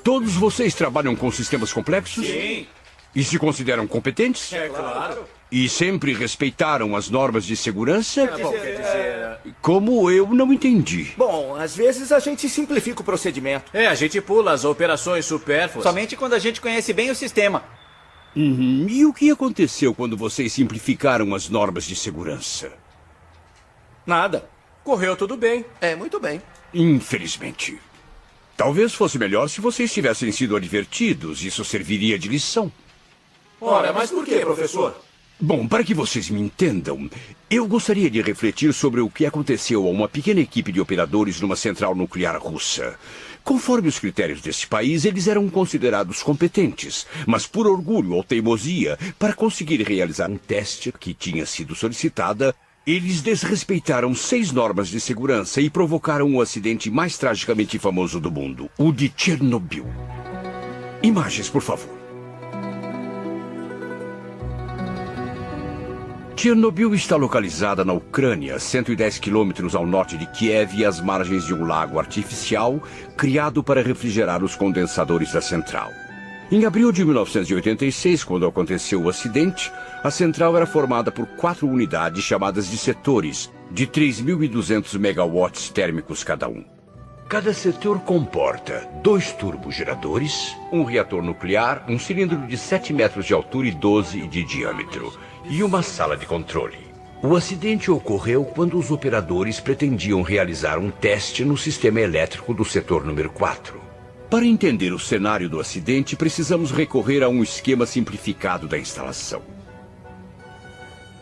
Todos vocês trabalham com sistemas complexos? Sim. E se consideram competentes? É claro. E sempre respeitaram as normas de segurança? Bom, quer dizer... Como eu não entendi. Bom, às vezes a gente simplifica o procedimento. a gente pula as operações supérfluas. Somente quando a gente conhece bem o sistema. E o que aconteceu quando vocês simplificaram as normas de segurança? Nada. Correu tudo bem. Muito bem. Infelizmente. Talvez fosse melhor se vocês tivessem sido advertidos. Isso serviria de lição. Ora, mas por quê, professor? Bom, para que vocês me entendam, eu gostaria de refletir sobre o que aconteceu a uma pequena equipe de operadores numa central nuclear russa. Conforme os critérios desse país, eles eram considerados competentes, mas por orgulho ou teimosia, para conseguir realizar um teste que tinha sido solicitada, eles desrespeitaram 6 normas de segurança e provocaram o acidente mais tragicamente famoso do mundo, o de Chernobyl. Imagens, por favor. Chernobyl está localizada na Ucrânia, 110 quilômetros ao norte de Kiev e às margens de um lago artificial criado para refrigerar os condensadores da central. Em abril de 1986, quando aconteceu o acidente, a central era formada por 4 unidades chamadas de setores, de 3.200 megawatts térmicos cada um. Cada setor comporta 2 turbogeradores, um reator nuclear, um cilindro de 7 metros de altura e 12 de diâmetro, e uma sala de controle. O acidente ocorreu quando os operadores pretendiam realizar um teste no sistema elétrico do setor número 4. Para entender o cenário do acidente, precisamos recorrer a um esquema simplificado da instalação.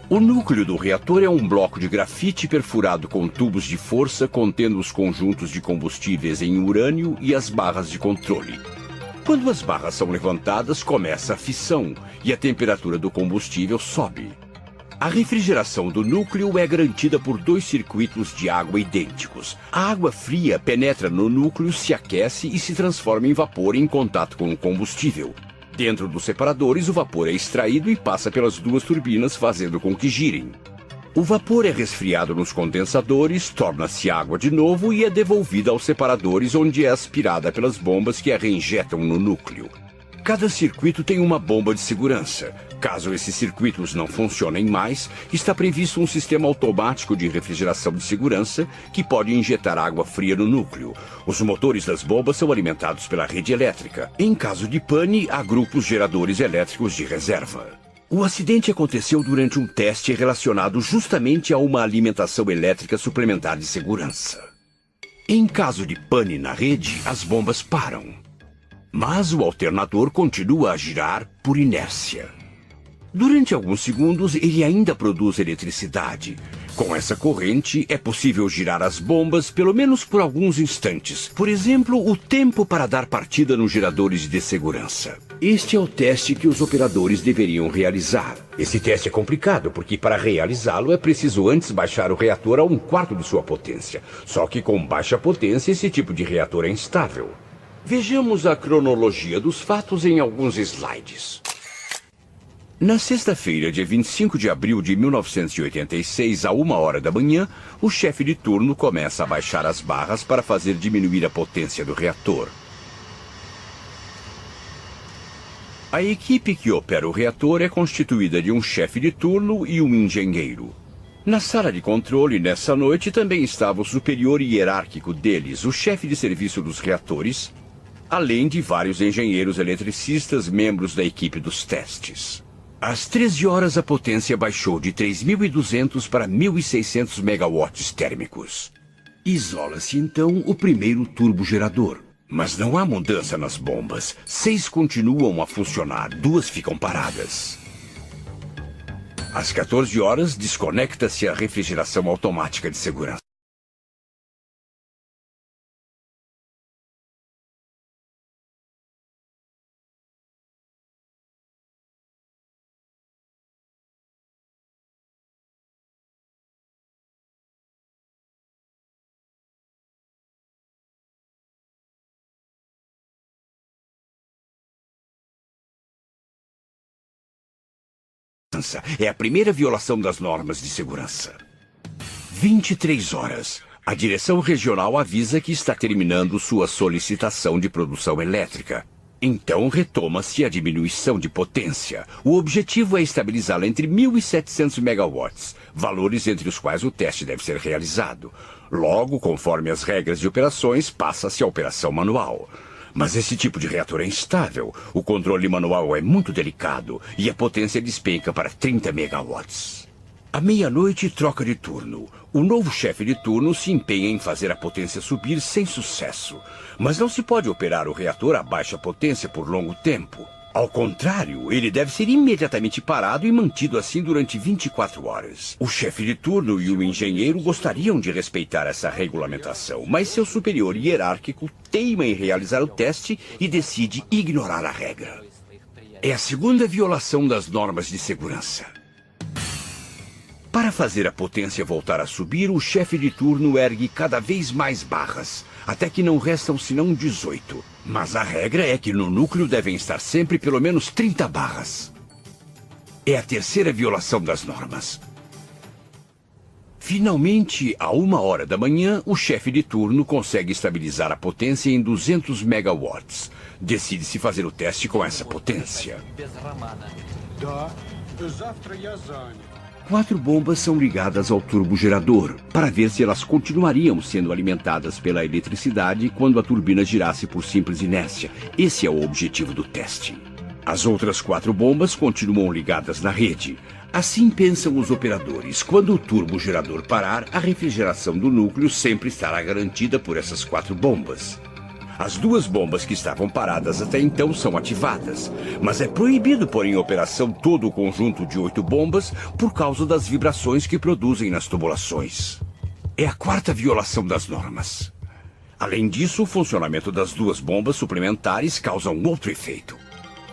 O núcleo do reator é um bloco de grafite perfurado com tubos de força contendo os conjuntos de combustíveis em urânio e as barras de controle. Quando as barras são levantadas, começa a fissão e a temperatura do combustível sobe. A refrigeração do núcleo é garantida por 2 circuitos de água idênticos. A água fria penetra no núcleo, se aquece e se transforma em vapor em contato com o combustível. Dentro dos separadores, o vapor é extraído e passa pelas 2 turbinas, fazendo com que girem. O vapor é resfriado nos condensadores, torna-se água de novo e é devolvida aos separadores, onde é aspirada pelas bombas que a reinjetam no núcleo. Cada circuito tem uma bomba de segurança. Caso esses circuitos não funcionem mais, está previsto um sistema automático de refrigeração de segurança que pode injetar água fria no núcleo. Os motores das bombas são alimentados pela rede elétrica. Em caso de pane, há grupos geradores elétricos de reserva. O acidente aconteceu durante um teste relacionado justamente a uma alimentação elétrica suplementar de segurança. Em caso de pane na rede, as bombas param. Mas o alternador continua a girar por inércia. Durante alguns segundos, ele ainda produz eletricidade. Com essa corrente, é possível girar as bombas pelo menos por alguns instantes. Por exemplo, o tempo para dar partida nos geradores de segurança. Este é o teste que os operadores deveriam realizar. Esse teste é complicado, porque para realizá-lo é preciso antes baixar o reator a 1/4 de sua potência. Só que com baixa potência, esse tipo de reator é instável. Vejamos a cronologia dos fatos em alguns slides. Na sexta-feira, dia 25 de abril de 1986, a 1h da manhã, o chefe de turno começa a baixar as barras para fazer diminuir a potência do reator. A equipe que opera o reator é constituída de um chefe de turno e um engenheiro. Na sala de controle, nessa noite, também estava o superior hierárquico deles, o chefe de serviço dos reatores, além de vários engenheiros eletricistas, membros da equipe dos testes. Às 13 horas, a potência baixou de 3.200 para 1.600 megawatts térmicos. Isola-se, então, o primeiro turbogerador. Mas não há mudança nas bombas. 6 continuam a funcionar, 2 ficam paradas. Às 14 horas, desconecta-se a refrigeração automática de segurança. É a primeira violação das normas de segurança. 23 horas. A direção regional avisa que está terminando sua solicitação de produção elétrica. Então retoma-se a diminuição de potência. O objetivo é estabilizá-la entre 1.700 megawatts, valores entre os quais o teste deve ser realizado. Logo, conforme as regras de operações, passa-se à operação manual. Mas esse tipo de reator é instável, o controle manual é muito delicado e a potência despenca para 30 megawatts. À meia-noite, troca de turno. O novo chefe de turno se empenha em fazer a potência subir sem sucesso. Mas não se pode operar o reator a baixa potência por longo tempo. Ao contrário, ele deve ser imediatamente parado e mantido assim durante 24 horas. O chefe de turno e o engenheiro gostariam de respeitar essa regulamentação, mas seu superior hierárquico teima em realizar o teste e decide ignorar a regra. É a segunda violação das normas de segurança. Para fazer a potência voltar a subir, o chefe de turno ergue cada vez mais barras, até que não restam senão 18. Mas a regra é que no núcleo devem estar sempre pelo menos 30 barras. É a terceira violação das normas. Finalmente, à 1h da manhã, o chefe de turno consegue estabilizar a potência em 200 megawatts. Decide-se fazer o teste com essa potência. 4 bombas são ligadas ao turbogerador, para ver se elas continuariam sendo alimentadas pela eletricidade quando a turbina girasse por simples inércia. Esse é o objetivo do teste. As outras 4 bombas continuam ligadas na rede. Assim pensam os operadores. Quando o turbogerador parar, a refrigeração do núcleo sempre estará garantida por essas 4 bombas. As 2 bombas que estavam paradas até então são ativadas, mas é proibido pôr em operação todo o conjunto de 8 bombas por causa das vibrações que produzem nas tubulações. É a 4ª violação das normas. Além disso, o funcionamento das 2 bombas suplementares causa um outro efeito.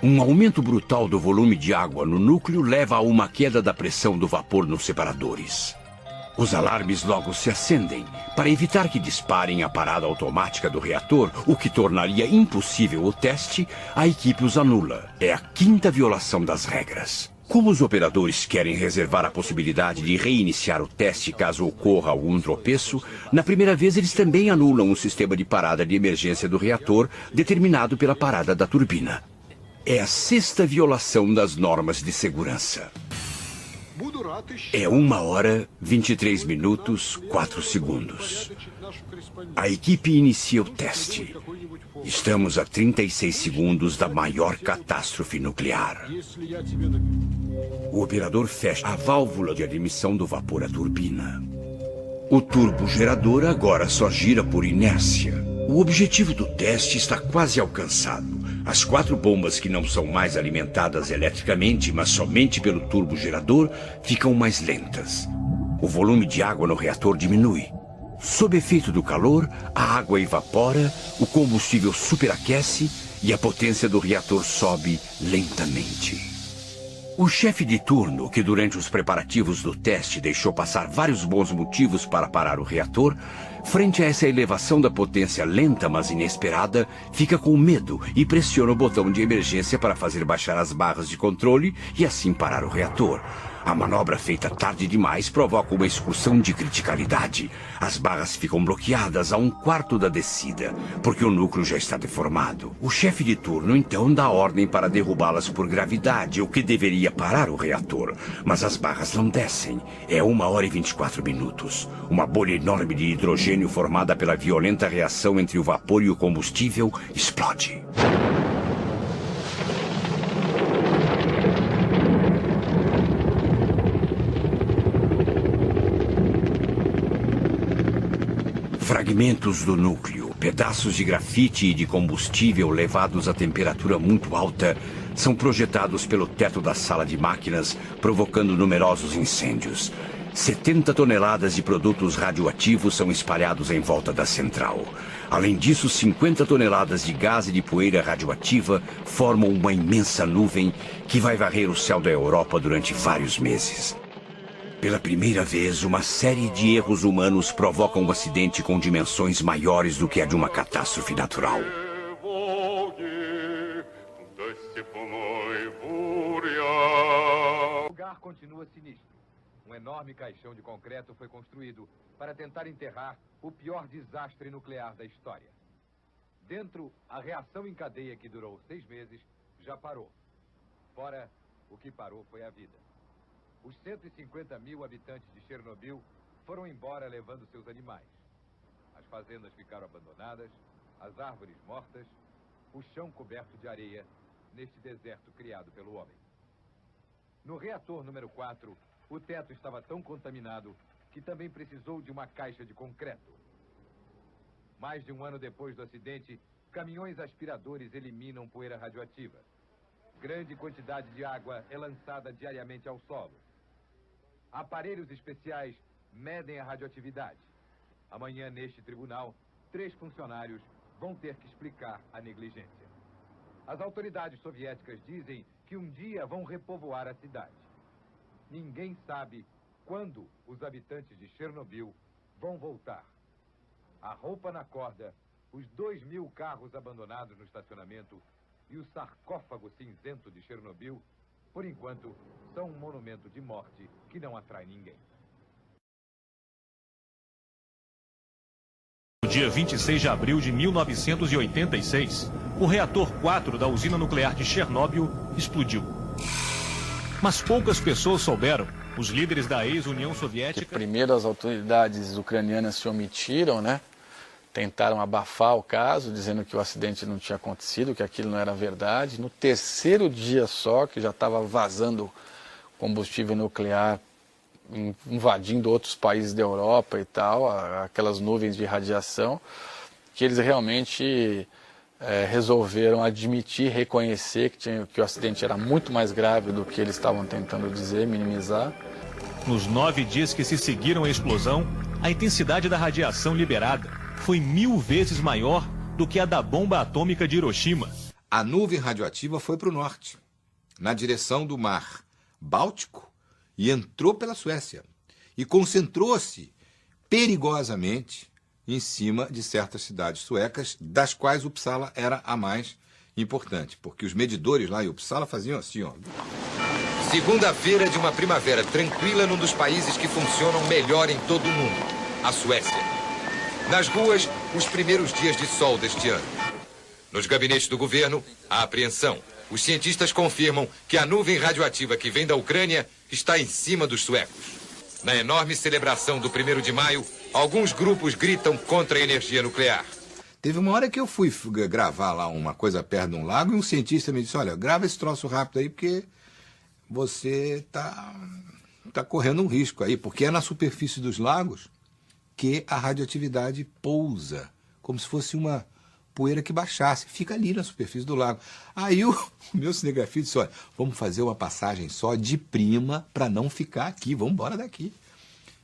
Um aumento brutal do volume de água no núcleo leva a uma queda da pressão do vapor nos separadores. Os alarmes logo se acendem, para evitar que disparem a parada automática do reator, o que tornaria impossível o teste, a equipe os anula. É a 5ª violação das regras. Como os operadores querem reservar a possibilidade de reiniciar o teste caso ocorra algum tropeço, na primeira vez eles também anulam o sistema de parada de emergência do reator, determinado pela parada da turbina. É a 6ª violação das normas de segurança. É 1h, 23 minutos, 4 segundos. A equipe inicia o teste. Estamos a 36 segundos da maior catástrofe nuclear. O operador fecha a válvula de admissão do vapor à turbina. O turbogerador agora só gira por inércia. O objetivo do teste está quase alcançado. As 4 bombas que não são mais alimentadas eletricamente, mas somente pelo turbogerador, ficam mais lentas. O volume de água no reator diminui. Sob efeito do calor, a água evapora, o combustível superaquece e a potência do reator sobe lentamente. O chefe de turno, que durante os preparativos do teste deixou passar vários bons motivos para parar o reator, frente a essa elevação da potência lenta, mas inesperada, fica com medo e pressiona o botão de emergência para fazer baixar as barras de controle e assim parar o reator. A manobra feita tarde demais provoca uma excursão de criticalidade. As barras ficam bloqueadas a 1/4 da descida, porque o núcleo já está deformado. O chefe de turno então dá ordem para derrubá-las por gravidade, o que deveria parar o reator. Mas as barras não descem. É 1h e 24 minutos. Uma bolha enorme de hidrogênio formada pela violenta reação entre o vapor e o combustível explode. Fragmentos do núcleo, pedaços de grafite e de combustível levados a temperatura muito alta, são projetados pelo teto da sala de máquinas, provocando numerosos incêndios. 70 toneladas de produtos radioativos são espalhados em volta da central. Além disso, 50 toneladas de gás e de poeira radioativa formam uma imensa nuvem que vai varrer o céu da Europa durante vários meses. Pela primeira vez, uma série de erros humanos provoca um acidente com dimensões maiores do que a de uma catástrofe natural. O lugar continua sinistro. Um enorme caixão de concreto foi construído para tentar enterrar o pior desastre nuclear da história. Dentro, a reação em cadeia que durou 6 meses já parou. Fora, o que parou foi a vida. Os 150 mil habitantes de Chernobyl foram embora levando seus animais. As fazendas ficaram abandonadas, as árvores mortas, o chão coberto de areia neste deserto criado pelo homem. No reator número 4, o teto estava tão contaminado que também precisou de uma caixa de concreto. Mais de um ano depois do acidente, caminhões aspiradores eliminam poeira radioativa. Grande quantidade de água é lançada diariamente ao solo. Aparelhos especiais medem a radioatividade. Amanhã, neste tribunal, 3 funcionários vão ter que explicar a negligência. As autoridades soviéticas dizem que um dia vão repovoar a cidade. Ninguém sabe quando os habitantes de Chernobyl vão voltar. A roupa na corda, os 2.000 carros abandonados no estacionamento e o sarcófago cinzento de Chernobyl, por enquanto, são um monumento de morte que não atrai ninguém. No dia 26 de abril de 1986, o reator 4 da usina nuclear de Chernobyl explodiu. Mas poucas pessoas souberam. Os líderes da ex-União Soviética... Primeiro as autoridades ucranianas se omitiram, né? Tentaram abafar o caso, dizendo que o acidente não tinha acontecido, que aquilo não era verdade. No terceiro dia só, que já estava vazando combustível nuclear, invadindo outros países da Europa e tal, aquelas nuvens de radiação, que eles realmente resolveram admitir, reconhecer que o acidente era muito mais grave do que eles estavam tentando dizer, minimizar. Nos 9 dias que se seguiram à explosão, a intensidade da radiação liberada foi 1000 vezes maior do que a da bomba atômica de Hiroshima. A nuvem radioativa foi para o norte, na direção do mar Báltico, e entrou pela Suécia. E concentrou-se perigosamente em cima de certas cidades suecas, das quais Uppsala era a mais importante, porque os medidores lá em Uppsala faziam assim, ó. Segunda-feira de uma primavera tranquila num dos países que funcionam melhor em todo o mundo, a Suécia. Nas ruas, os primeiros dias de sol deste ano. Nos gabinetes do governo, a apreensão. Os cientistas confirmam que a nuvem radioativa que vem da Ucrânia está em cima dos suecos. Na enorme celebração do 1º de maio, alguns grupos gritam contra a energia nuclear. Teve uma hora que eu fui gravar lá uma coisa perto de um lago e um cientista me disse, olha, grava esse troço rápido aí porque você tá correndo um risco aí, porque é na superfície dos lagos que a radioatividade pousa, como se fosse uma poeira que baixasse, fica ali na superfície do lago. Aí o meu cinegrafista disse, olha, vamos fazer uma passagem só de prima para não ficar aqui, vamos embora daqui.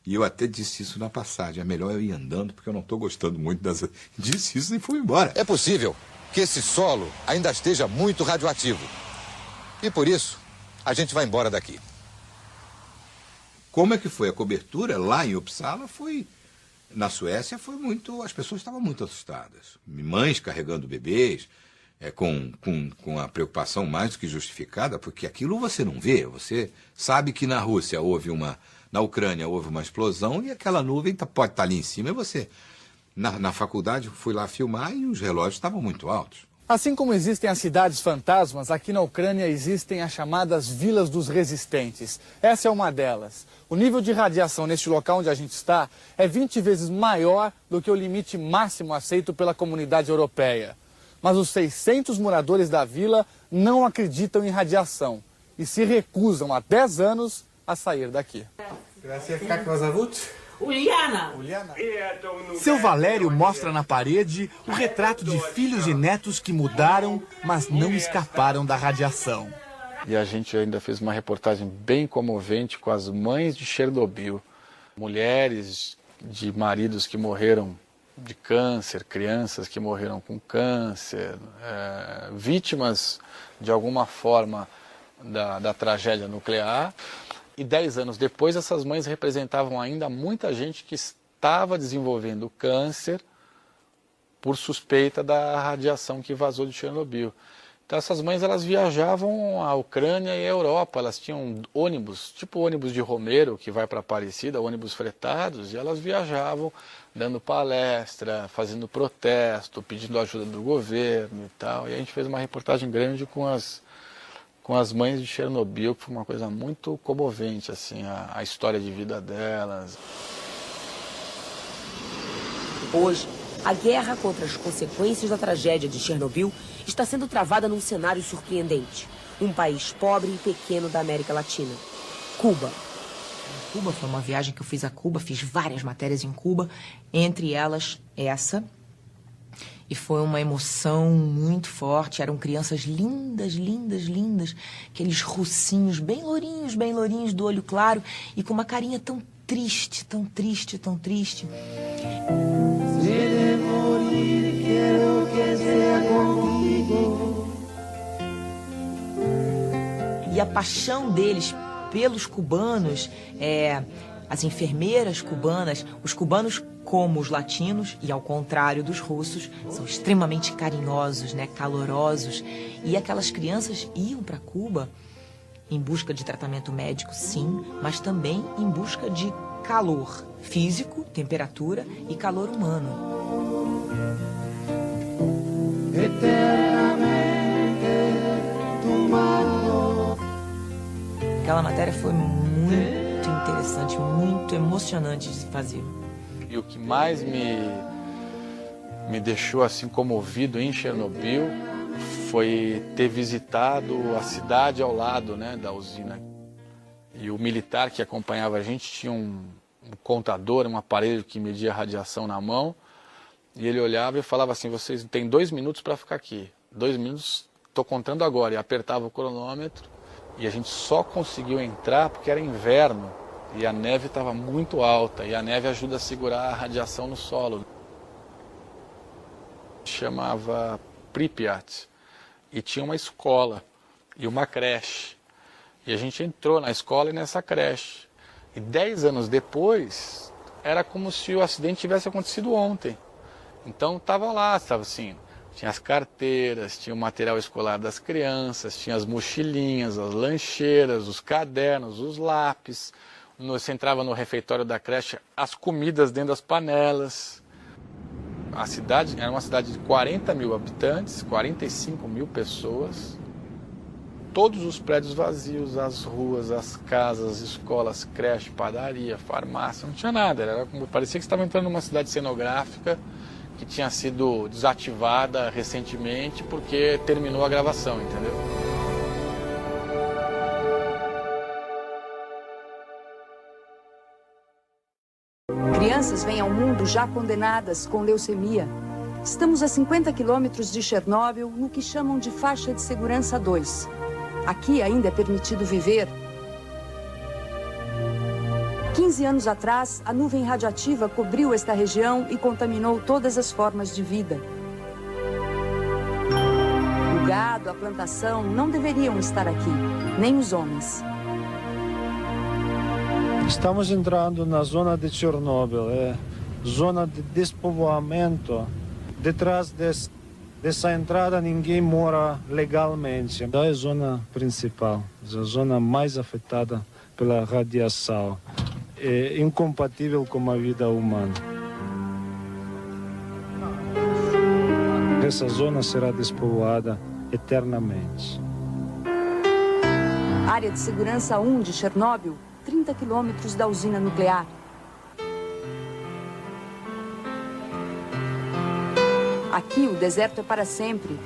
E eu até disse isso na passagem, é melhor eu ir andando, porque eu não estou gostando muito das... Disse isso e fui embora. É possível que esse solo ainda esteja muito radioativo. E por isso, a gente vai embora daqui. Como é que foi? A cobertura lá em Uppsala foi... Na Suécia foi muito... As pessoas estavam muito assustadas. Mães carregando bebês, com a preocupação mais do que justificada, porque aquilo você não vê. Você sabe que na Rússia houve uma... Na Ucrânia houve uma explosão e aquela nuvem pode estar ali em cima. E você... Na faculdade, fui lá filmar e os relógios estavam muito altos. Assim como existem as cidades fantasmas, aqui na Ucrânia existem as chamadas vilas dos resistentes. Essa é uma delas. O nível de radiação neste local onde a gente está é 20 vezes maior do que o limite máximo aceito pela comunidade europeia. Mas os 600 moradores da vila não acreditam em radiação e se recusam há 10 anos a sair daqui. Uliana. Seu Valério mostra na parede o retrato de filhos e netos que mudaram, mas não escaparam da radiação. E a gente ainda fez uma reportagem bem comovente com as mães de Chernobyl. Mulheres de maridos que morreram de câncer, crianças que morreram com câncer, vítimas de alguma forma da tragédia nuclear. E 10 anos depois, essas mães representavam ainda muita gente que estava desenvolvendo câncer por suspeita da radiação que vazou de Chernobyl. Então essas mães elas viajavam à Ucrânia e à Europa, elas tinham ônibus, tipo ônibus de Romeiro, que vai para Aparecida, ônibus fretados, e elas viajavam dando palestra, fazendo protesto, pedindo ajuda do governo e tal. E a gente fez uma reportagem grande com as mães de Chernobyl, que foi uma coisa muito comovente, assim, a história de vida delas. Hoje, a guerra contra as consequências da tragédia de Chernobyl está sendo travada num cenário surpreendente. Um país pobre e pequeno da América Latina. Cuba. Cuba foi uma viagem que eu fiz a Cuba, fiz várias matérias em Cuba, entre elas essa. E foi uma emoção muito forte, eram crianças lindas, lindas, lindas, aqueles russinhos bem lourinhos, do olho claro, e com uma carinha tão triste, tão triste, tão triste. E a paixão deles pelos cubanos, as enfermeiras cubanas, os cubanos como os latinos, e ao contrário dos russos, são extremamente carinhosos, né, calorosos. E aquelas crianças iam para Cuba em busca de tratamento médico, sim, mas também em busca de calor físico, temperatura e calor humano. Aquela matéria foi muito interessante, muito emocionante de se fazer. E o que mais me deixou assim comovido em Chernobyl foi ter visitado a cidade ao lado, né, da usina. E o militar que acompanhava a gente tinha um contador, um aparelho que media a radiação na mão, e ele olhava e falava assim: vocês têm 2 minutos para ficar aqui. 2 minutos, estou contando agora. E apertava o cronômetro, e a gente só conseguiu entrar porque era inverno. E a neve estava muito alta, e a neve ajuda a segurar a radiação no solo. Chamava Pripyat, e tinha uma escola e uma creche. E a gente entrou na escola e nessa creche. E 10 anos depois, era como se o acidente tivesse acontecido ontem. Então estava lá, estava assim, tinha as carteiras, tinha o material escolar das crianças, tinha as mochilinhas, as lancheiras, os cadernos, os lápis. Você entrava no refeitório da creche, as comidas dentro das panelas. A cidade era uma cidade de 40 mil habitantes, 45 mil pessoas. Todos os prédios vazios, as ruas, as casas, as escolas, creche, padaria, farmácia, não tinha nada. Parecia que você estava entrando numa cidade cenográfica que tinha sido desativada recentemente porque terminou a gravação, entendeu? Crianças vêm ao mundo já condenadas com leucemia. Estamos a 50 quilômetros de Chernobyl, no que chamam de faixa de segurança 2. Aqui ainda é permitido viver. 15 anos atrás, a nuvem radioativa cobriu esta região e contaminou todas as formas de vida. O gado, a plantação não deveriam estar aqui, nem os homens. Estamos entrando na zona de Chernobyl, zona de despovoamento. Detrás dessa entrada ninguém mora legalmente. É a zona principal, a zona mais afetada pela radiação. É incompatível com a vida humana. Essa zona será despovoada eternamente. Área de segurança 1 de Chernobyl, 30 quilômetros da usina nuclear. Aqui o deserto é para sempre.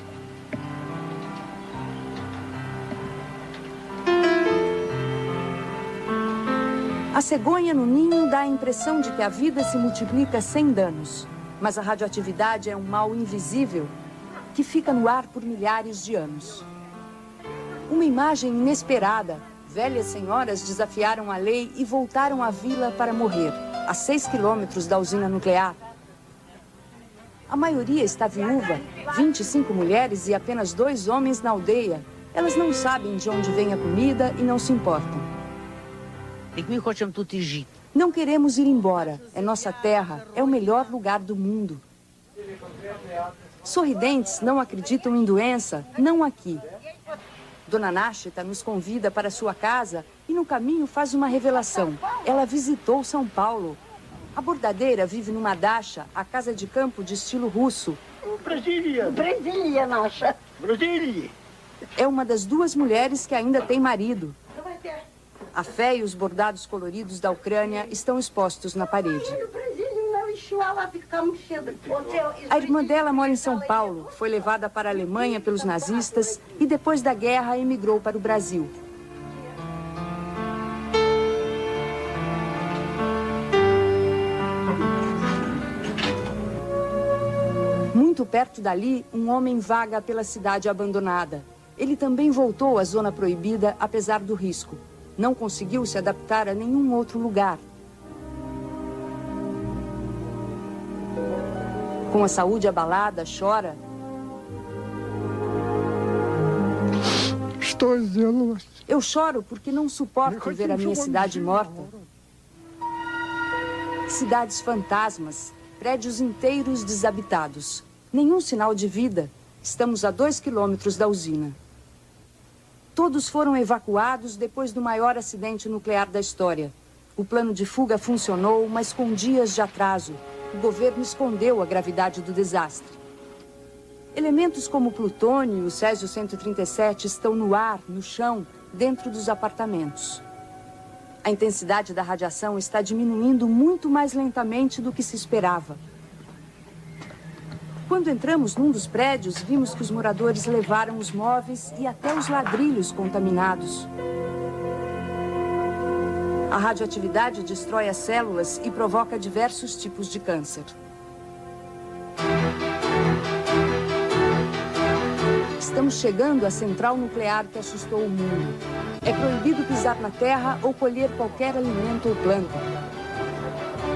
A cegonha no ninho dá a impressão de que a vida se multiplica sem danos. Mas a radioatividade é um mal invisível que fica no ar por milhares de anos. Uma imagem inesperada. Velhas senhoras desafiaram a lei e voltaram à vila para morrer, a 6 quilômetros da usina nuclear. A maioria está viúva, 25 mulheres e apenas 2 homens na aldeia. Elas não sabem de onde vem a comida e não se importam. Não queremos ir embora. É nossa terra, é o melhor lugar do mundo. Sorridentes não acreditam em doença, não aqui. Dona Náchita nos convida para sua casa e no caminho faz uma revelação. Ela visitou São Paulo. A bordadeira vive numa dacha, a casa de campo de estilo russo. Brasília, nossa. Brasília. É uma das 2 mulheres que ainda tem marido. A fé e os bordados coloridos da Ucrânia estão expostos na parede. A irmã dela mora em São Paulo, foi levada para a Alemanha pelos nazistas e depois da guerra emigrou para o Brasil. Muito perto dali, um homem vaga pela cidade abandonada. Ele também voltou à zona proibida, apesar do risco. Não conseguiu se adaptar a nenhum outro lugar. Com a saúde abalada, chora. Eu choro porque não suporto ver a minha cidade morta. Cidades fantasmas, prédios inteiros desabitados. Nenhum sinal de vida. Estamos a 2 quilômetros da usina. Todos foram evacuados depois do maior acidente nuclear da história. O plano de fuga funcionou, mas com dias de atraso. O governo escondeu a gravidade do desastre. Elementos como plutônio e o Césio-137 estão no ar, no chão, dentro dos apartamentos. A intensidade da radiação está diminuindo muito mais lentamente do que se esperava. Quando entramos num dos prédios, vimos que os moradores levaram os móveis e até os ladrilhos contaminados. A radioatividade destrói as células e provoca diversos tipos de câncer. Estamos chegando à central nuclear que assustou o mundo. É proibido pisar na terra ou colher qualquer alimento ou planta.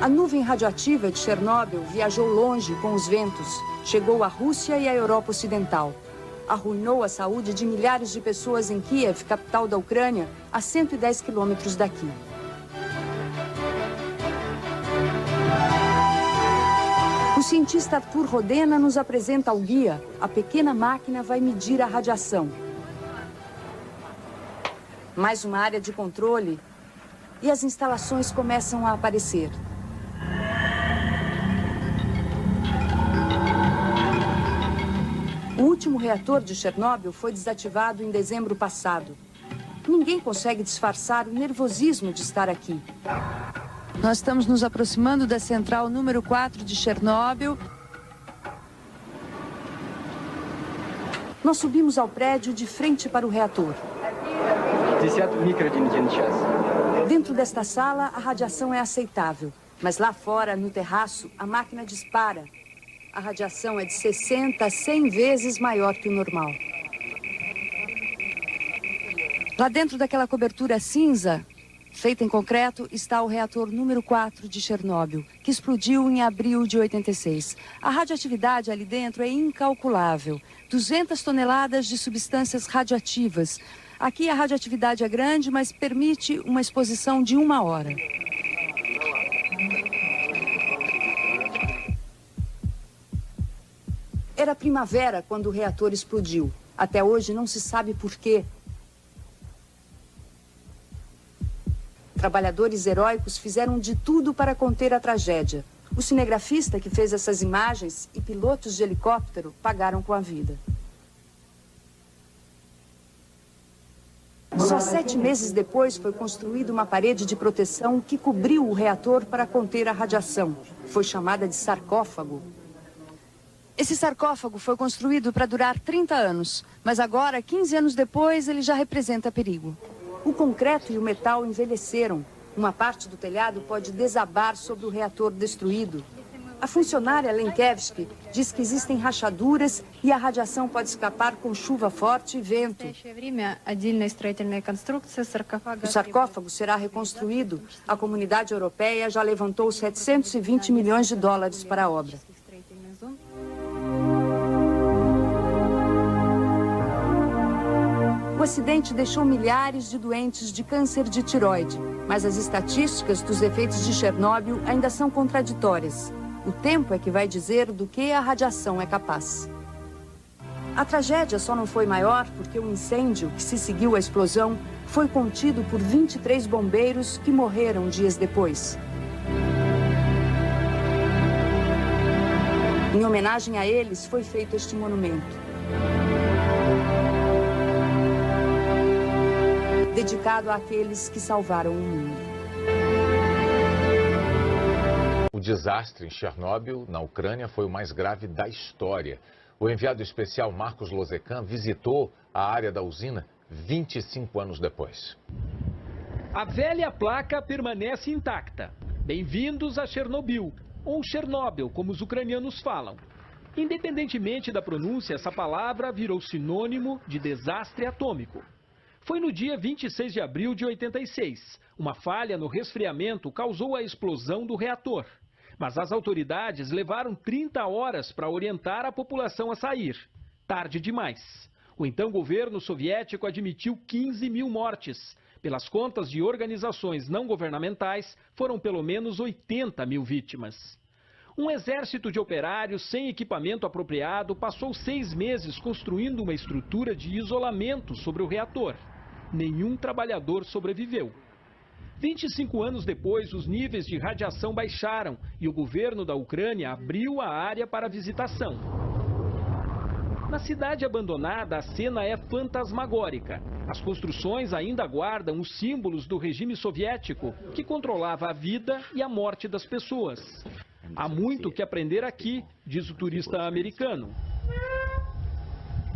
A nuvem radioativa de Chernobyl viajou longe com os ventos. Chegou à Rússia e à Europa Ocidental. Arruinou a saúde de milhares de pessoas em Kiev, capital da Ucrânia, a 110 quilômetros daqui. O cientista Arthur Rodena nos apresenta o guia. A pequena máquina vai medir a radiação. Mais uma área de controle e as instalações começam a aparecer. O último reator de Chernobyl foi desativado em dezembro passado. Ninguém consegue disfarçar o nervosismo de estar aqui. Nós estamos nos aproximando da central número 4 de Chernobyl. Nós subimos ao prédio de frente para o reator. Dentro desta sala, a radiação é aceitável. Mas lá fora, no terraço, a máquina dispara. A radiação é de 60 a 100 vezes maior que o normal. Lá dentro daquela cobertura cinza, feita em concreto, está o reator número 4 de Chernobyl, que explodiu em abril de 86. A radioatividade ali dentro é incalculável. 200 toneladas de substâncias radioativas. Aqui a radioatividade é grande, mas permite uma exposição de 1 hora. Era primavera quando o reator explodiu. Até hoje não se sabe por quê. Trabalhadores heróicos fizeram de tudo para conter a tragédia. O cinegrafista que fez essas imagens e pilotos de helicóptero pagaram com a vida. Só 7 meses depois foi construída uma parede de proteção que cobriu o reator para conter a radiação. Foi chamada de sarcófago. Esse sarcófago foi construído para durar 30 anos, mas agora, 15 anos depois, ele já representa perigo. O concreto e o metal envelheceram. Uma parte do telhado pode desabar sobre o reator destruído. A funcionária Lenkevsky diz que existem rachaduras e a radiação pode escapar com chuva forte e vento. O sarcófago será reconstruído. A comunidade europeia já levantou 720 milhões de dólares para a obra. O acidente deixou milhares de doentes de câncer de tiroide, mas as estatísticas dos efeitos de Chernobyl ainda são contraditórias. O tempo é que vai dizer do que a radiação é capaz. A tragédia só não foi maior porque o incêndio que se seguiu à explosão foi contido por 23 bombeiros que morreram dias depois. Em homenagem a eles, foi feito este monumento. Dedicado àqueles que salvaram o mundo. O desastre em Chernobyl, na Ucrânia, foi o mais grave da história. O enviado especial Marcos Lozecan visitou a área da usina 25 anos depois. A velha placa permanece intacta. Bem-vindos a Chernobyl, ou Chernobyl, como os ucranianos falam. Independentemente da pronúncia, essa palavra virou sinônimo de desastre atômico. Foi no dia 26 de abril de 86. Uma falha no resfriamento causou a explosão do reator. Mas as autoridades levaram 30 horas para orientar a população a sair. Tarde demais. O então governo soviético admitiu 15 mil mortes. Pelas contas de organizações não governamentais, foram pelo menos 80 mil vítimas. Um exército de operários sem equipamento apropriado passou 6 meses construindo uma estrutura de isolamento sobre o reator. Nenhum trabalhador sobreviveu. 25 anos depois, os níveis de radiação baixaram e o governo da Ucrânia abriu a área para visitação. Na cidade abandonada, a cena é fantasmagórica. As construções ainda guardam os símbolos do regime soviético, que controlava a vida e a morte das pessoas. Há muito que aprender aqui, diz o turista americano.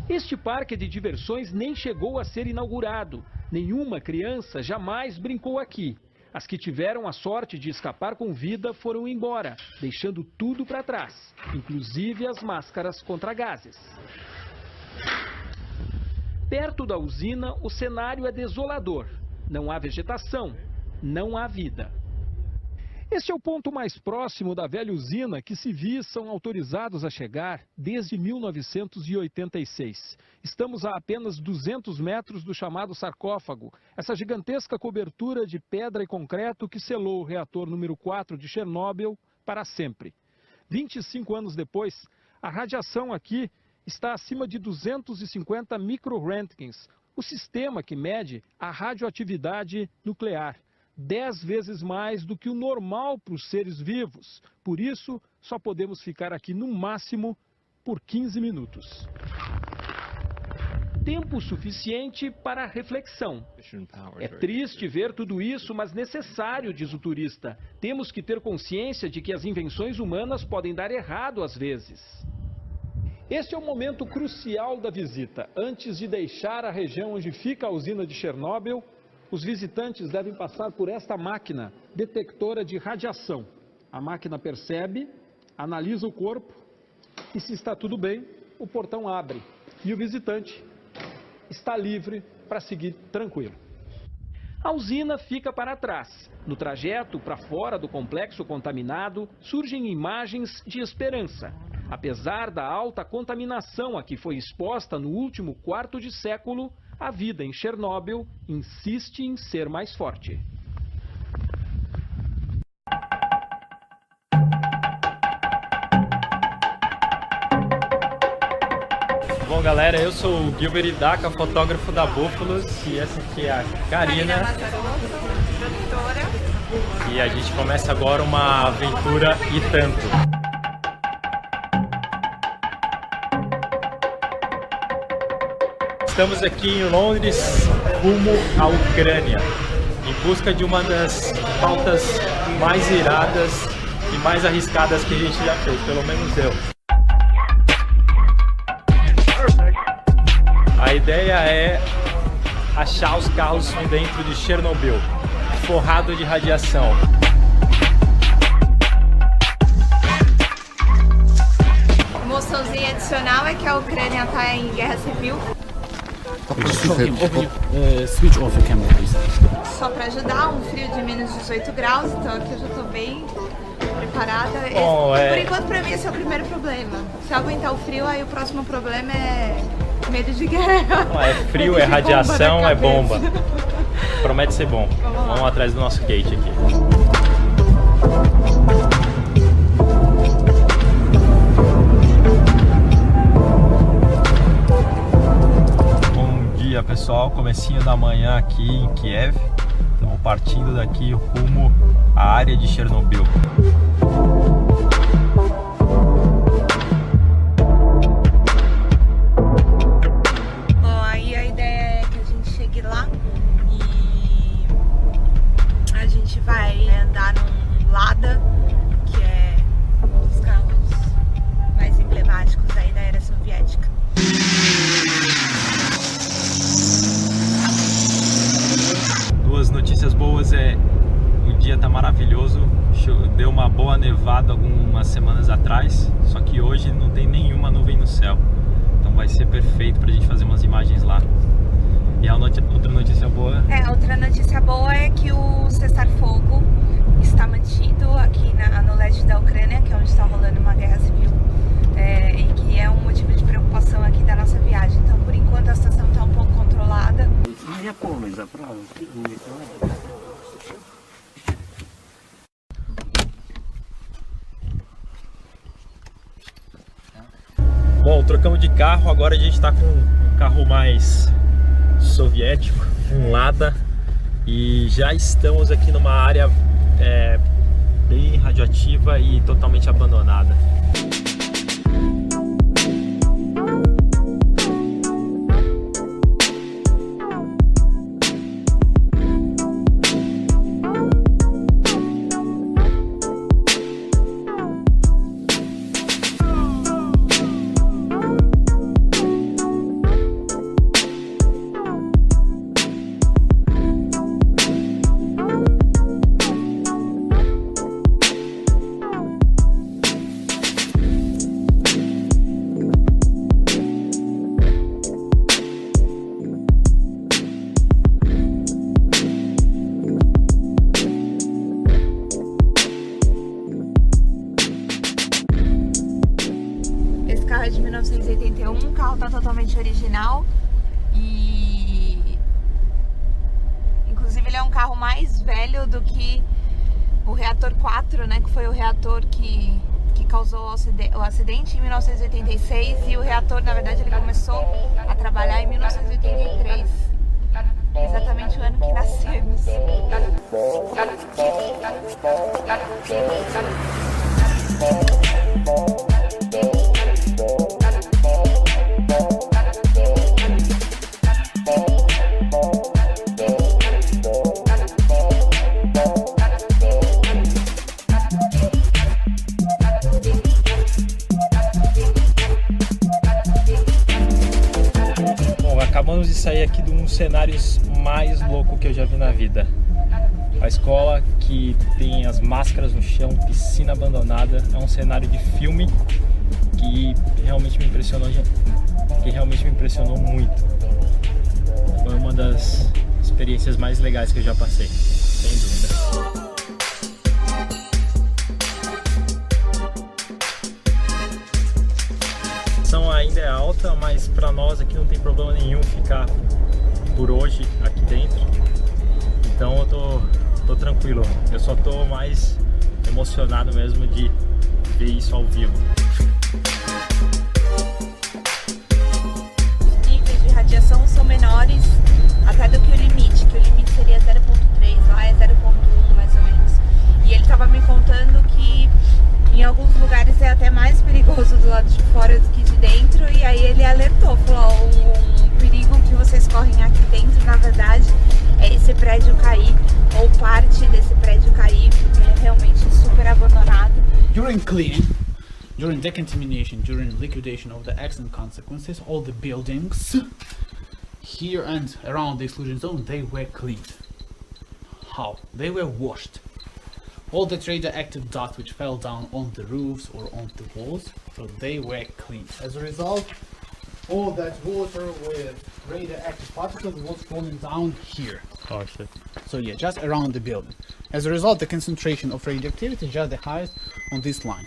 Este parque de diversões nem chegou a ser inaugurado. Nenhuma criança jamais brincou aqui. As que tiveram a sorte de escapar com vida foram embora, deixando tudo para trás, inclusive as máscaras contra gases. Perto da usina, o cenário é desolador. Não há vegetação, não há vida. Este é o ponto mais próximo da velha usina que civis são autorizados a chegar desde 1986. Estamos a apenas 200 metros do chamado sarcófago, essa gigantesca cobertura de pedra e concreto que selou o reator número 4 de Chernobyl para sempre. 25 anos depois, a radiação aqui está acima de 250 microröntgens, o sistema que mede a radioatividade nuclear. 10 vezes mais do que o normal para os seres vivos. Por isso, só podemos ficar aqui no máximo por 15 minutos. Tempo suficiente para reflexão. É triste ver tudo isso, mas necessário, diz o turista. Temos que ter consciência de que as invenções humanas podem dar errado às vezes. Este é o momento crucial da visita. Antes de deixar a região onde fica a usina de Chernobyl, os visitantes devem passar por esta máquina detectora de radiação. A máquina percebe, analisa o corpo e, se está tudo bem, o portão abre. E o visitante está livre para seguir tranquilo. A usina fica para trás. No trajeto para fora do complexo contaminado, surgem imagens de esperança. Apesar da alta contaminação a que foi exposta no último quarto de século, a vida em Chernobyl insiste em ser mais forte. Bom, galera, eu sou o Gilbert Idaka, fotógrafo da Búfalos, e essa aqui é a Karina, produtora. E a gente começa agora uma aventura e tanto. Estamos aqui em Londres, rumo à Ucrânia, em busca de uma das pautas mais iradas e mais arriscadas que a gente já fez, pelo menos eu. A ideia é achar os carros dentro de Chernobyl, forrado de radiação. Emoçãozinha adicional é que a Ucrânia está em guerra civil. Switch off your camera, please. Só para ajudar, um frio de menos 18 graus, então aqui eu já estou bem preparada. Bom, por enquanto, para mim, esse é o primeiro problema. Se eu aguentar o frio, aí o próximo problema é medo de guerra. Não, é frio, é radiação, é bomba. Promete ser bom. Vamos atrás do nosso gate aqui. pessoal, comecinho da manhã aqui em Kiev. Estamos partindo daqui rumo à área de Chernobyl. Bom, aí a ideia é que a gente chegue lá e a gente vai andar num Lada, que é um dos carros mais emblemáticos aí da era soviética. Duas notícias boas o dia tá maravilhoso, deu uma boa nevada algumas semanas atrás, só que hoje não tem nenhuma nuvem no céu, então vai ser perfeito pra gente fazer umas imagens lá. E a outra notícia boa? Outra notícia boa é que o cessar-fogo está mantido aqui no leste da Ucrânia, que é onde está rolando uma guerra civil, e que é um motivo de preocupação aqui da nossa viagem. Então, por enquanto, a situação está um pouco controlada. Bom, trocamos de carro, agora a gente está com um carro mais soviético, um Lada, e já estamos aqui numa área bem radioativa e totalmente abandonada. De 1981, o carro tá totalmente original e inclusive ele é um carro mais velho do que o reator 4, né, que foi o reator que causou o acidente em 1986, e o reator, na verdade, ele começou a trabalhar em 1983, exatamente o ano que nascemos. Acabamos de sair aqui de um dos cenários mais loucos que eu já vi na vida. A escola, que tem as máscaras no chão, piscina abandonada, é um cenário de filme que realmente me impressionou muito. Foi uma das experiências mais legais que eu já passei, sem dúvida. A pressão ainda é alta, mas para nós aqui não tem problema nenhum ficar por hoje aqui dentro. Então eu tô tranquilo. Eu só tô mais emocionado mesmo de ver isso ao vivo. Os níveis de radiação são menores até do que o limite seria 0,3, lá é 0,1 mais ou menos. E ele estava me contando que em alguns lugares é até mais perigoso do lado de fora do que de dentro, e aí ele alertou, falou, um perigo que vocês correm aqui dentro, na verdade, é esse prédio cair, ou parte desse prédio cair, porque ele é realmente super abandonado. During cleaning, during decontamination, during liquidation of the accident consequences, all the buildings here and around the exclusion zone, they were cleaned. How? They were washed. All the radioactive dust which fell down on the roofs or on the walls, so they were cleaned. As a result, all that water with radioactive particles was falling down here. Oh shit. So yeah, just around the building. As a result, the concentration of radioactivity is just the highest on this line.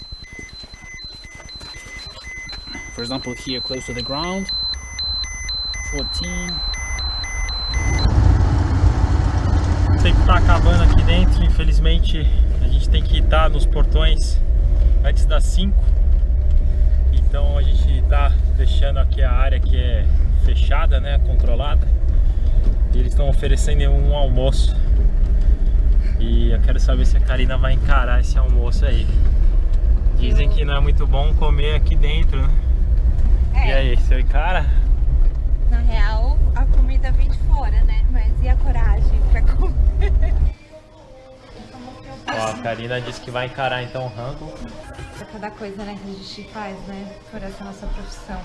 For example, here close to the ground, 14. O tempo tá acabando aqui dentro, infelizmente a gente tem que estar nos portões antes das 5. Então a gente tá fechando aqui a área que é fechada, né, controlada. E eles estão oferecendo um almoço. E eu quero saber se a Karina vai encarar esse almoço aí. Dizem que não é muito bom comer aqui dentro, né? E aí, você encara? Na real, a comida vem de fora, né? Mas e a coragem pra comer? Ó, a Karina disse que vai encarar então o rango. É cada coisa, né, que a gente faz, né? Por essa nossa profissão.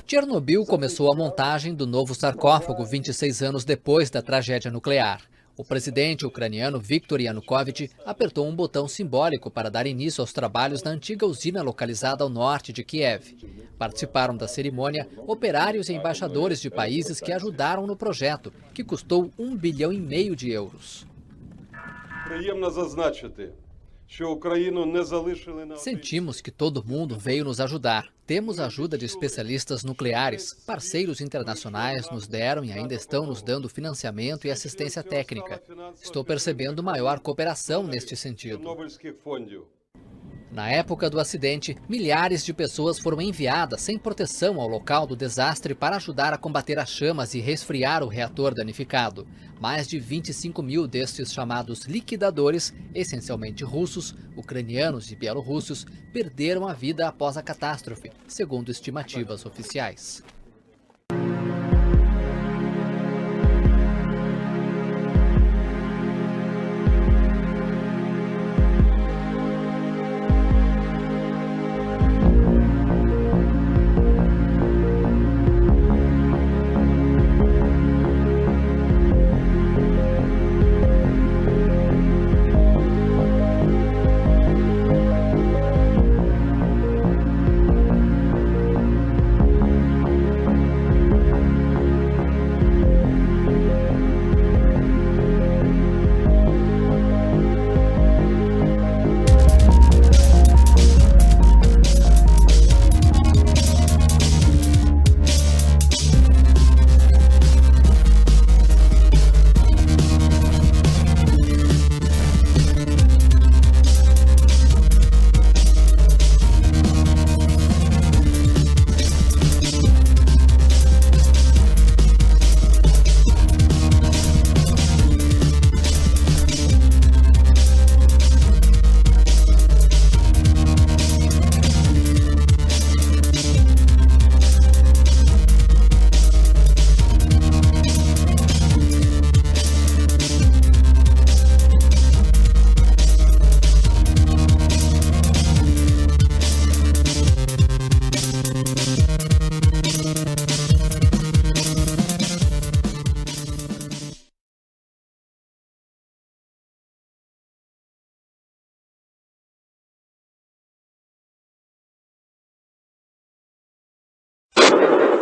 Chernobyl começou a montagem do novo sarcófago 26 anos depois da tragédia nuclear. O presidente ucraniano Viktor Yanukovych apertou um botão simbólico para dar início aos trabalhos na antiga usina localizada ao norte de Kiev. Participaram da cerimônia operários e embaixadores de países que ajudaram no projeto, que custou 1,5 bilhão de euros. Sentimos que todo mundo veio nos ajudar. Temos a ajuda de especialistas nucleares. Parceiros internacionais nos deram e ainda estão nos dando financiamento e assistência técnica. Estou percebendo maior cooperação neste sentido. Na época do acidente, milhares de pessoas foram enviadas sem proteção ao local do desastre para ajudar a combater as chamas e resfriar o reator danificado. Mais de 25 mil destes chamados liquidadores, essencialmente russos, ucranianos e bielorrussos, perderam a vida após a catástrofe, segundo estimativas oficiais.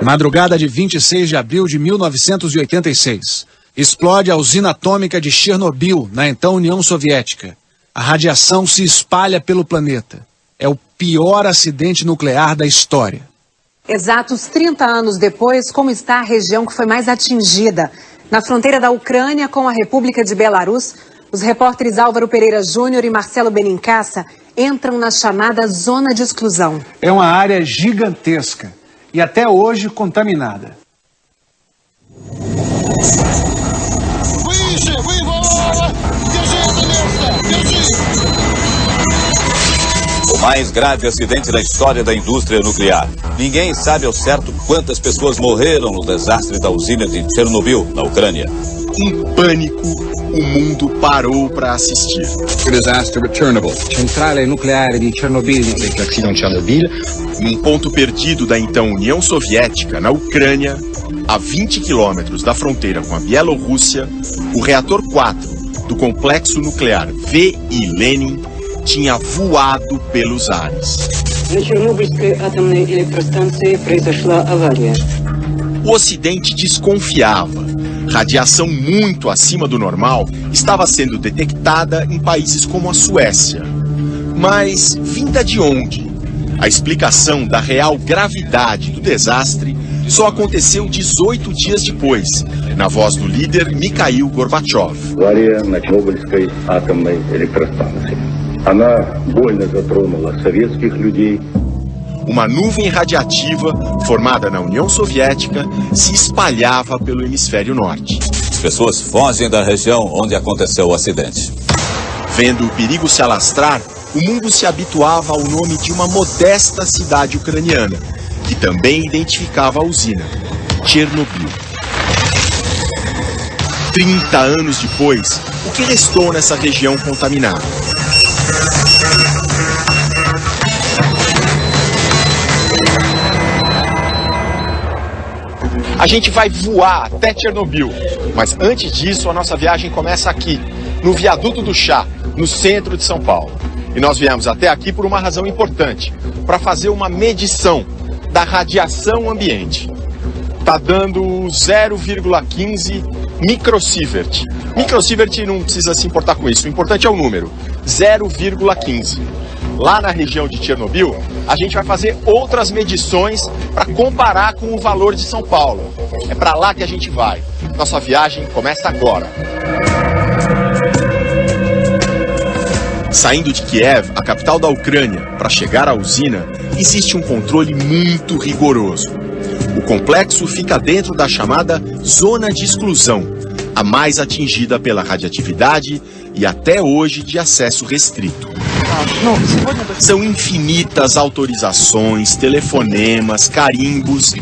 Madrugada de 26 de abril de 1986. Explode a usina atômica de Chernobyl, na então União Soviética. A radiação se espalha pelo planeta. É o pior acidente nuclear da história. Exatos 30 anos depois, como está a região que foi mais atingida? Na fronteira da Ucrânia com a República de Belarus, os repórteres Álvaro Pereira Júnior e Marcelo Benincasa entram na chamada zona de exclusão. É uma área gigantesca e até hoje contaminada. O mais grave acidente da história da indústria nuclear. Ninguém sabe ao certo quantas pessoas morreram no desastre da usina de Chernobyl, na Ucrânia. Em pânico, o mundo parou para assistir. O desastre de Chernobyl. Centrale nucleare de Chernobyl. L'accident de Chernobyl. Num ponto perdido da então União Soviética, na Ucrânia, a 20 quilômetros da fronteira com a Bielorrússia, o reator 4 do complexo nuclear V.I. Lenin tinha voado pelos ares. O Ocidente desconfiava. Radiação muito acima do normal estava sendo detectada em países como a Suécia. Mas vinda de onde? A explicação da real gravidade do desastre só aconteceu 18 dias depois, na voz do líder Mikhail Gorbachev. Авария на Чернобыльской атомной электростанции. Она больно затронула советских людей. Uma nuvem radiativa formada na União Soviética se espalhava pelo hemisfério norte. As pessoas fogem da região onde aconteceu o acidente. Vendo o perigo se alastrar, o mundo se habituava ao nome de uma modesta cidade ucraniana, que também identificava a usina, Chernobyl. 30 anos depois, o que restou nessa região contaminada? A gente vai voar até Chernobyl, mas antes disso a nossa viagem começa aqui, no Viaduto do Chá, no centro de São Paulo. E nós viemos até aqui por uma razão importante, para fazer uma medição da radiação ambiente. Está dando 0,15 microsievert. Microsievert não precisa se importar com isso, o importante é o número, 0,15. Lá na região de Chernobyl, a gente vai fazer outras medições para comparar com o valor de São Paulo. É para lá que a gente vai. Nossa viagem começa agora. Saindo de Kiev, a capital da Ucrânia, para chegar à usina, existe um controle muito rigoroso. O complexo fica dentro da chamada zona de exclusão, a mais atingida pela radioatividade e até hoje de acesso restrito. São infinitas autorizações, telefonemas, carimbos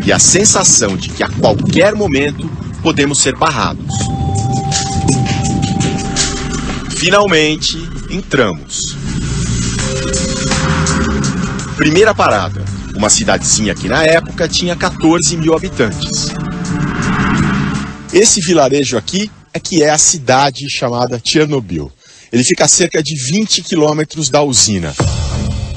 e a sensação de que a qualquer momento podemos ser barrados. Finalmente, entramos. Primeira parada, uma cidadezinha que na época tinha 14 mil habitantes. Esse vilarejo aqui é que é a cidade chamada Chernobyl. Ele fica a cerca de 20 quilômetros da usina.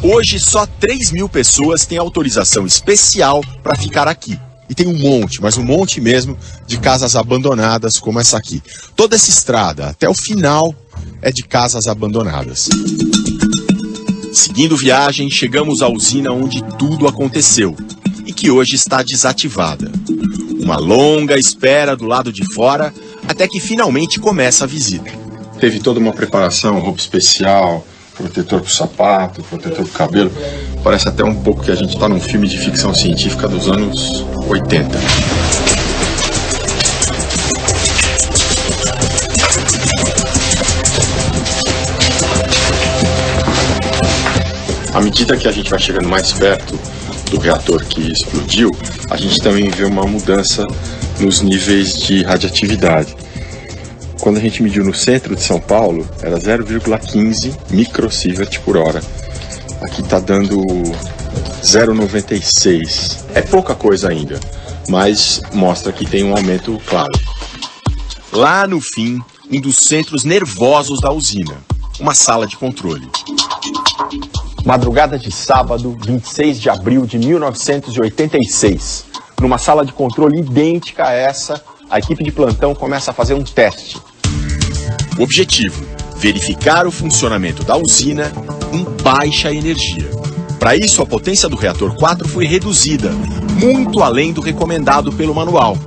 Hoje só 3 mil pessoas têm autorização especial para ficar aqui. E tem um monte, mas um monte mesmo, de casas abandonadas como essa aqui. Toda essa estrada, até o final, é de casas abandonadas. Seguindo viagem, chegamos à usina onde tudo aconteceu e que hoje está desativada. Uma longa espera do lado de fora até que finalmente começa a visita. Teve toda uma preparação, roupa especial, protetor pro sapato, protetor pro cabelo. Parece até um pouco que a gente está num filme de ficção científica dos anos 80. À medida que a gente vai chegando mais perto do reator que explodiu, a gente também vê uma mudança nos níveis de radioatividade. Quando a gente mediu no centro de São Paulo, era 0,15 microsievert por hora. Aqui está dando 0,96. É pouca coisa ainda, mas mostra que tem um aumento claro. Lá no fim, um dos centros nervosos da usina, uma sala de controle. Madrugada de sábado, 26 de abril de 1986. Numa sala de controle idêntica a essa, a equipe de plantão começa a fazer um teste. O objetivo: verificar o funcionamento da usina em baixa energia. Para isso, a potência do reator 4 foi reduzida, muito além do recomendado pelo manual,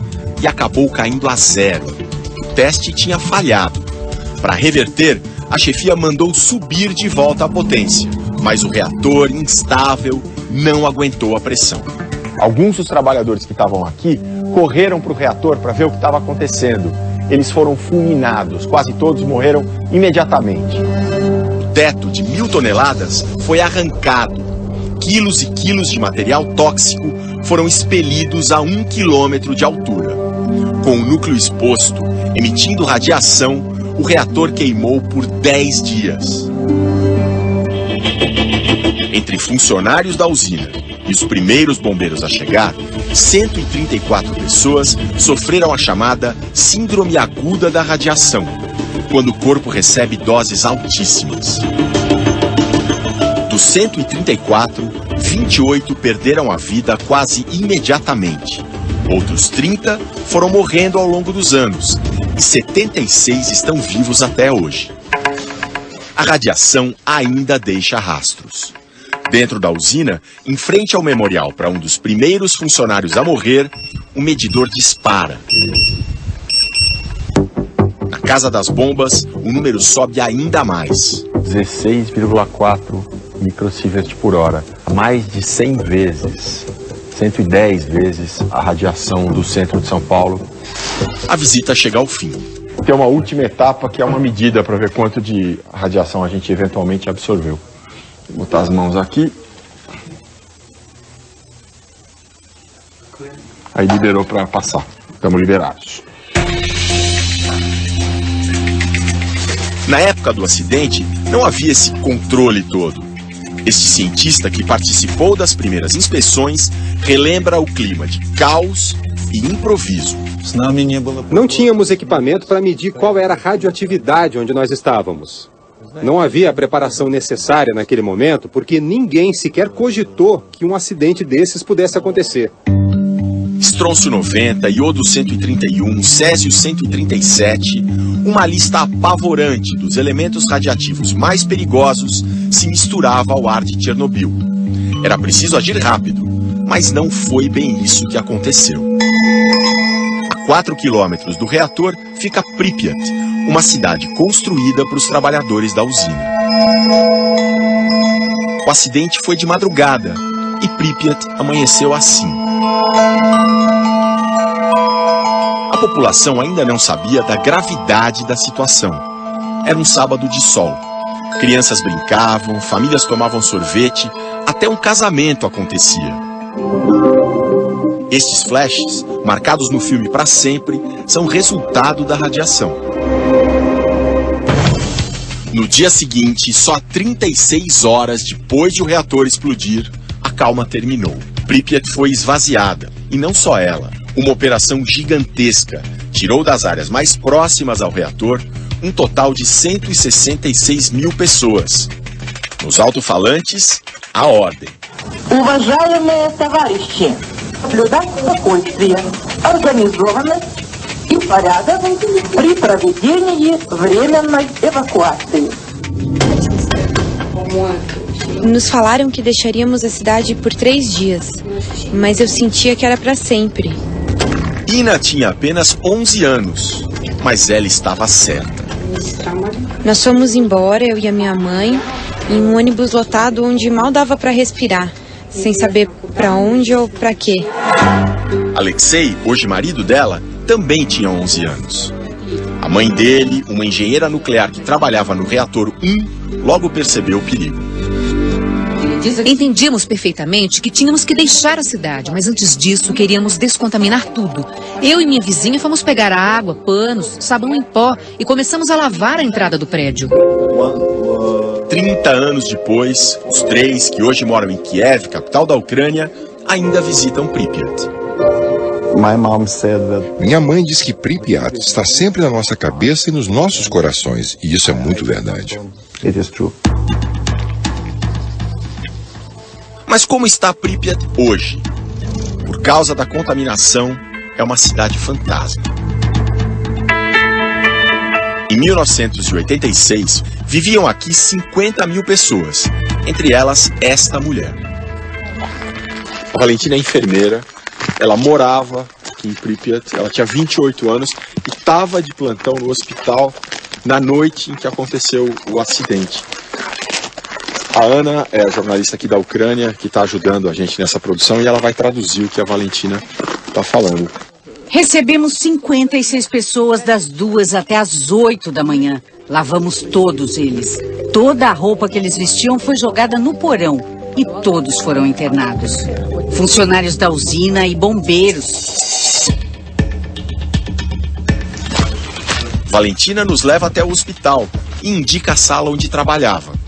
e acabou caindo a zero. O teste tinha falhado. Para reverter, a chefia mandou subir de volta a potência, mas o reator, instável, não aguentou a pressão. Alguns dos trabalhadores que estavam aqui correram para o reator para ver o que estava acontecendo. Eles foram fulminados, quase todos morreram imediatamente. O teto de 1.000 toneladas foi arrancado. Quilos e quilos de material tóxico foram expelidos a 1 quilômetro de altura. Com o núcleo exposto, emitindo radiação, o reator queimou por 10 dias. Entre funcionários da usina e os primeiros bombeiros a chegar, 134 pessoas sofreram a chamada síndrome aguda da radiação, quando o corpo recebe doses altíssimas. Dos 134, 28 perderam a vida quase imediatamente. Outros 30 foram morrendo ao longo dos anos e 76 estão vivos até hoje. A radiação ainda deixa rastros. Dentro da usina, em frente ao memorial para um dos primeiros funcionários a morrer, o medidor dispara. Na casa das bombas, o número sobe ainda mais. 16,4 microsievert por hora, mais de 100 vezes, 110 vezes a radiação do centro de São Paulo. A visita chega ao fim. Tem uma última etapa que é uma medida para ver quanto de radiação a gente eventualmente absorveu. Vou botar as mãos aqui. Aí liberou para passar. Estamos liberados. Na época do acidente, não havia esse controle todo. Este cientista que participou das primeiras inspeções relembra o clima de caos e improviso. Não tínhamos equipamento para medir qual era a radioatividade onde nós estávamos. Não havia a preparação necessária naquele momento, porque ninguém sequer cogitou que um acidente desses pudesse acontecer. Estrôncio 90, iodo 131, césio 137, uma lista apavorante dos elementos radiativos mais perigosos se misturava ao ar de Chernobyl. Era preciso agir rápido, mas não foi bem isso que aconteceu. A 4 quilômetros do reator fica Pripyat, uma cidade construída para os trabalhadores da usina. O acidente foi de madrugada e Pripyat amanheceu assim. A população ainda não sabia da gravidade da situação. Era um sábado de sol. Crianças brincavam, famílias tomavam sorvete, até um casamento acontecia. Estes flashes, marcados no filme para sempre, são resultado da radiação. No dia seguinte, só 36 horas depois de o reator explodir, a calma terminou. Pripyat foi esvaziada, e não só ela. Uma operação gigantesca tirou das áreas mais próximas ao reator um total de 166 mil pessoas. Nos alto-falantes, a ordem. Уважаемые товарищи, соблюдать спокойствие, организованность и порядок при проведении временной эвакуации. Nos falaram que deixaríamos a cidade por 3 dias, mas eu sentia que era para sempre. Ina tinha apenas 11 anos, mas ela estava certa. Nós fomos embora, eu e a minha mãe, em um ônibus lotado onde mal dava para respirar, sem saber para onde ou para quê. Alexei, hoje marido dela, também tinha 11 anos. A mãe dele, uma engenheira nuclear que trabalhava no reator 1, logo percebeu o perigo. Entendíamos perfeitamente que tínhamos que deixar a cidade, mas antes disso queríamos descontaminar tudo. Eu e minha vizinha fomos pegar água, panos, sabão em pó e começamos a lavar a entrada do prédio. 30 anos depois, os 3 que hoje moram em Kiev, capital da Ucrânia, ainda visitam Pripyat. Minha mãe diz que Pripyat está sempre na nossa cabeça e nos nossos corações, e isso é muito verdade. Mas como está Pripyat hoje? Por causa da contaminação, é uma cidade fantasma. Em 1986, viviam aqui 50 mil pessoas, entre elas esta mulher. A Valentina é enfermeira, ela morava aqui em Pripyat, ela tinha 28 anos e estava de plantão no hospital na noite em que aconteceu o acidente. A Ana é a jornalista aqui da Ucrânia que está ajudando a gente nessa produção e ela vai traduzir o que a Valentina está falando. Recebemos 56 pessoas das 2 até as 8 da manhã. Lavamos todos eles. Toda a roupa que eles vestiam foi jogada no porão e todos foram internados. Funcionários da usina e bombeiros. Valentina nos leva até o hospital e indica a sala onde trabalhava.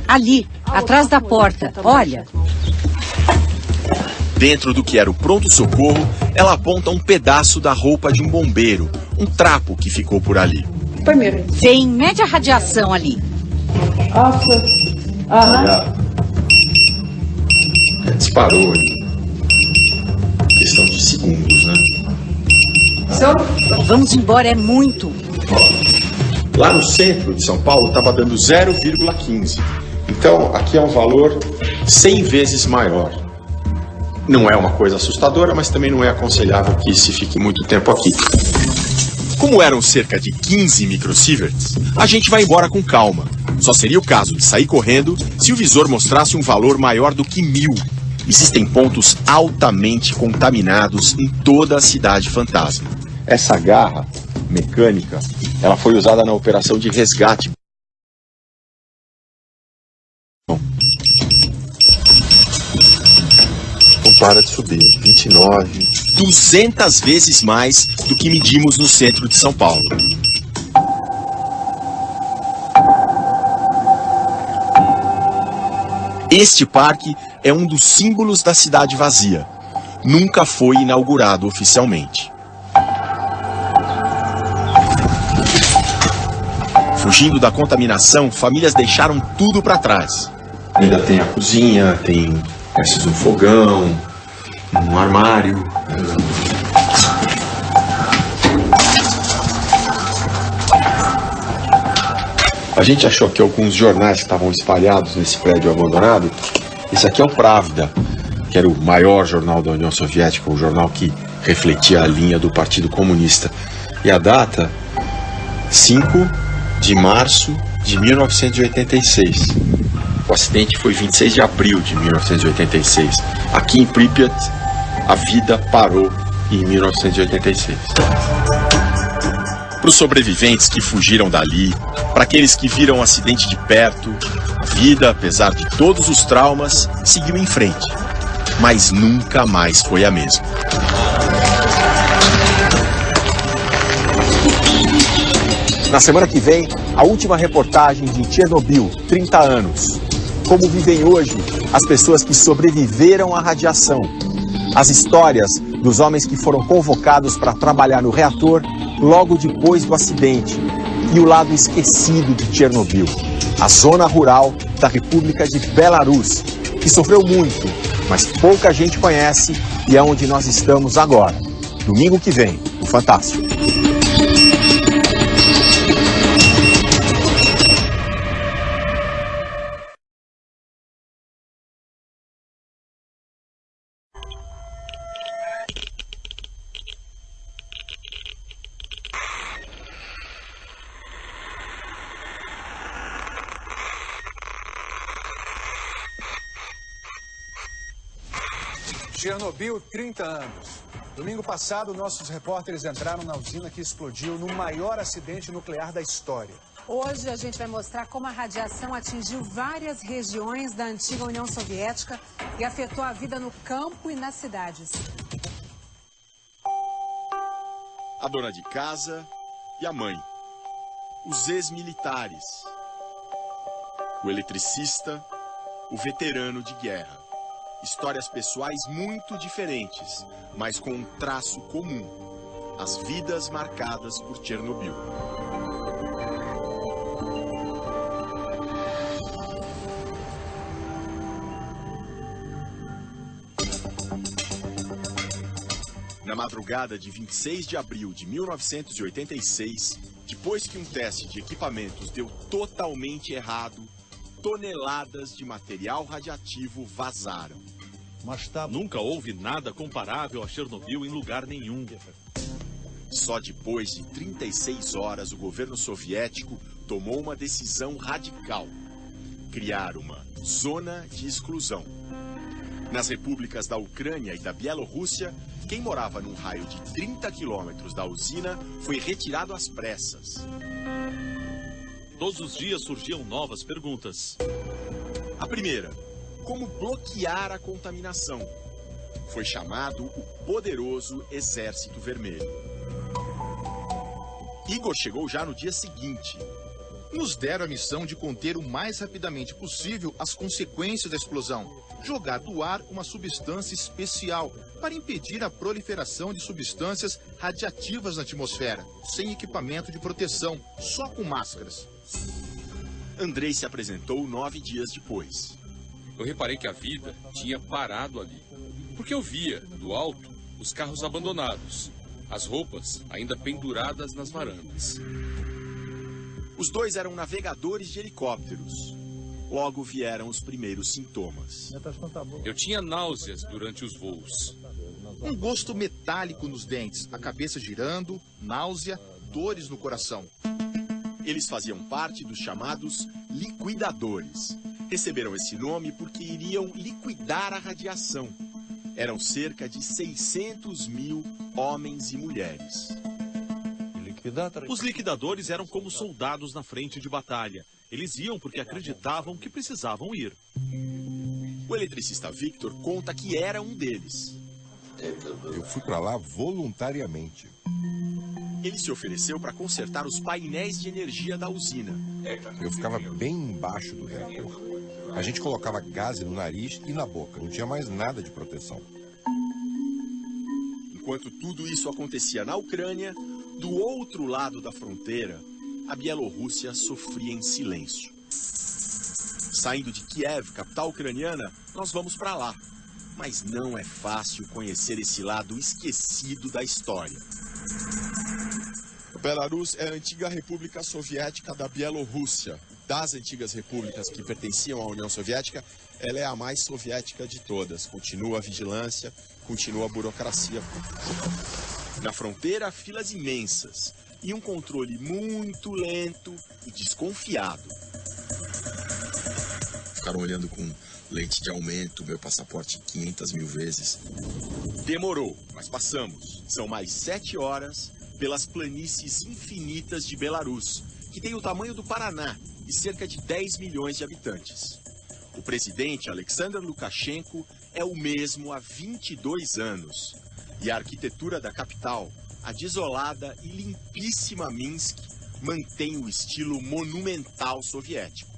Ali, atrás da porta, olha. Dentro do que era o pronto-socorro, ela aponta um pedaço da roupa de um bombeiro, um trapo que ficou por ali. Tem média radiação ali. Disparou ali. Questão de segundos, né? Vamos embora, é muito. Lá no centro de São Paulo estava dando 0,15. Então, aqui é um valor 100 vezes maior. Não é uma coisa assustadora, mas também não é aconselhável que se fique muito tempo aqui. Como eram cerca de 15 microsieverts, a gente vai embora com calma. Só seria o caso de sair correndo se o visor mostrasse um valor maior do que 1000. Existem pontos altamente contaminados em toda a cidade fantasma. Essa garra mecânica, ela foi usada na operação de resgate. Não para de subir, 29. 200 vezes mais do que medimos no centro de São Paulo. Este parque é um dos símbolos da cidade vazia. Nunca foi inaugurado oficialmente. Fugindo da contaminação, famílias deixaram tudo para trás. Ainda tem a cozinha, tem restos de um fogão, um armário. A gente achou que alguns jornais que estavam espalhados nesse prédio abandonado. Esse aqui é o Pravda, que era o maior jornal da União Soviética, o jornal que refletia a linha do Partido Comunista. E a data, 5 de março de 1986. O acidente foi 26 de abril de 1986. Aqui em Pripyat, a vida parou em 1986. Para os sobreviventes que fugiram dali, para aqueles que viram o acidente de perto, a vida, apesar de todos os traumas, seguiu em frente. Mas nunca mais foi a mesma. Na semana que vem, a última reportagem de Chernobyl, 30 anos. Como vivem hoje as pessoas que sobreviveram à radiação. As histórias dos homens que foram convocados para trabalhar no reator logo depois do acidente. E o lado esquecido de Chernobyl, a zona rural da República de Belarus, que sofreu muito, mas pouca gente conhece e é onde nós estamos agora. Domingo que vem, no Fantástico. Chernobyl, 30 anos. Domingo passado, nossos repórteres entraram na usina que explodiu no maior acidente nuclear da história. Hoje a gente vai mostrar como a radiação atingiu várias regiões da antiga União Soviética e afetou a vida no campo e nas cidades. A dona de casa e a mãe. Os ex-militares. O eletricista, o veterano de guerra. Histórias pessoais muito diferentes, mas com um traço comum: as vidas marcadas por Chernobyl. Na madrugada de 26 de abril de 1986, depois que um teste de equipamentos deu totalmente errado, toneladas de material radioativo vazaram. Nunca houve nada comparável a Chernobyl em lugar nenhum. Só depois de 36 horas o governo soviético tomou uma decisão radical: criar uma zona de exclusão. Nas repúblicas da Ucrânia e da Bielorrússia, quem morava num raio de 30 quilômetros da usina foi retirado às pressas. Todos os dias surgiam novas perguntas. A primeira: como bloquear a contaminação? Foi chamado o poderoso Exército Vermelho. Igor chegou já no dia seguinte. Nos deram a missão de conter o mais rapidamente possível as consequências da explosão. Jogar do ar uma substância especial para impedir a proliferação de substâncias radiativas na atmosfera, sem equipamento de proteção, só com máscaras. Andrei se apresentou 9 dias depois. Eu reparei que a vida tinha parado ali, porque eu via, do alto, os carros abandonados, as roupas ainda penduradas nas varandas. Os dois eram navegadores de helicópteros. logo vieram os primeiros sintomas. Eu tinha náuseas durante os voos. Um gosto metálico nos dentes, a cabeça girando, náusea, dores no coração. Eles faziam parte dos chamados liquidadores. Receberam esse nome porque iriam liquidar a radiação. Eram cerca de 600 mil homens e mulheres. Os liquidadores eram como soldados na frente de batalha. Eles iam porque acreditavam que precisavam ir. O eletricista Victor conta que era um deles. Eu fui para lá voluntariamente. Ele se ofereceu para consertar os painéis de energia da usina. Eu ficava bem embaixo do reator. A gente colocava gás no nariz e na boca, não tinha mais nada de proteção. Enquanto tudo isso acontecia na Ucrânia, do outro lado da fronteira, a Bielorrússia sofria em silêncio. Saindo de Kiev, capital ucraniana, nós vamos para lá. Mas não é fácil conhecer esse lado esquecido da história. Belarus é a antiga república soviética da Bielorrússia. Das antigas repúblicas que pertenciam à União Soviética, ela é a mais soviética de todas. Continua a vigilância, continua a burocracia. Na fronteira, filas imensas e um controle muito lento e desconfiado. Ficaram olhando com lente de aumento meu passaporte 500 mil vezes. Demorou, mas passamos. São mais 7 horas pelas planícies infinitas de Belarus, que tem o tamanho do Paraná e cerca de 10 milhões de habitantes. O presidente Alexander Lukashenko é o mesmo há 22 anos. E a arquitetura da capital, a desolada e limpíssima Minsk, mantém o estilo monumental soviético.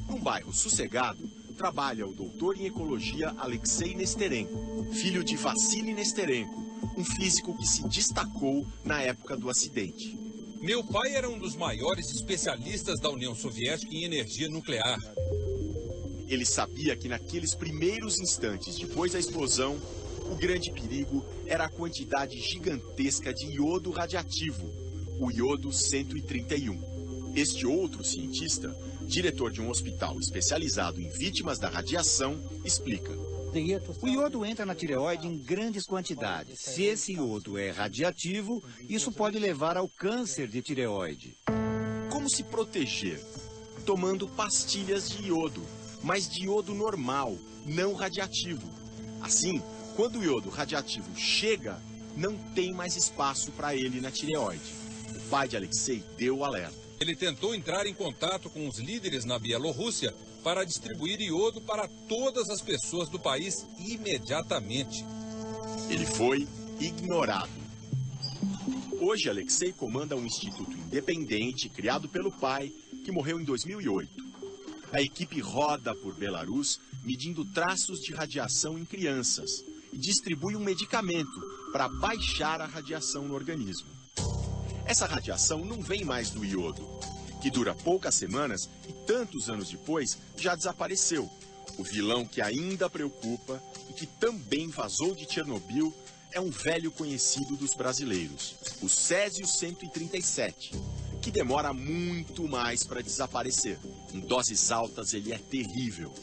Num bairro sossegado, trabalha o doutor em ecologia Alexei Nesterenko, filho de Vassily Nesterenko, um físico que se destacou na época do acidente. Meu pai era um dos maiores especialistas da União Soviética em energia nuclear. Ele sabia que naqueles primeiros instantes depois da explosão, o grande perigo era a quantidade gigantesca de iodo radiativo, o iodo 131. Este outro cientista, diretor de um hospital especializado em vítimas da radiação, explica. O iodo entra na tireoide em grandes quantidades. Se esse iodo é radiativo, isso pode levar ao câncer de tireoide. Como se proteger? Tomando pastilhas de iodo, mas de iodo normal, não radiativo. Assim, quando o iodo radiativo chega, não tem mais espaço para ele na tireoide. O pai de Alexei deu o alerta. Ele tentou entrar em contato com os líderes na Bielorrússia para distribuir iodo para todas as pessoas do país imediatamente. Ele foi ignorado. Hoje, Alexei comanda um instituto independente criado pelo pai, que morreu em 2008. A equipe roda por Belarus, medindo traços de radiação em crianças e distribui um medicamento para baixar a radiação no organismo. Essa radiação não vem mais do iodo, que dura poucas semanas e tantos anos depois já desapareceu. O vilão que ainda preocupa e que também vazou de Chernobyl é um velho conhecido dos brasileiros, o Césio-137, que demora muito mais para desaparecer. Em doses altas ele é terrível.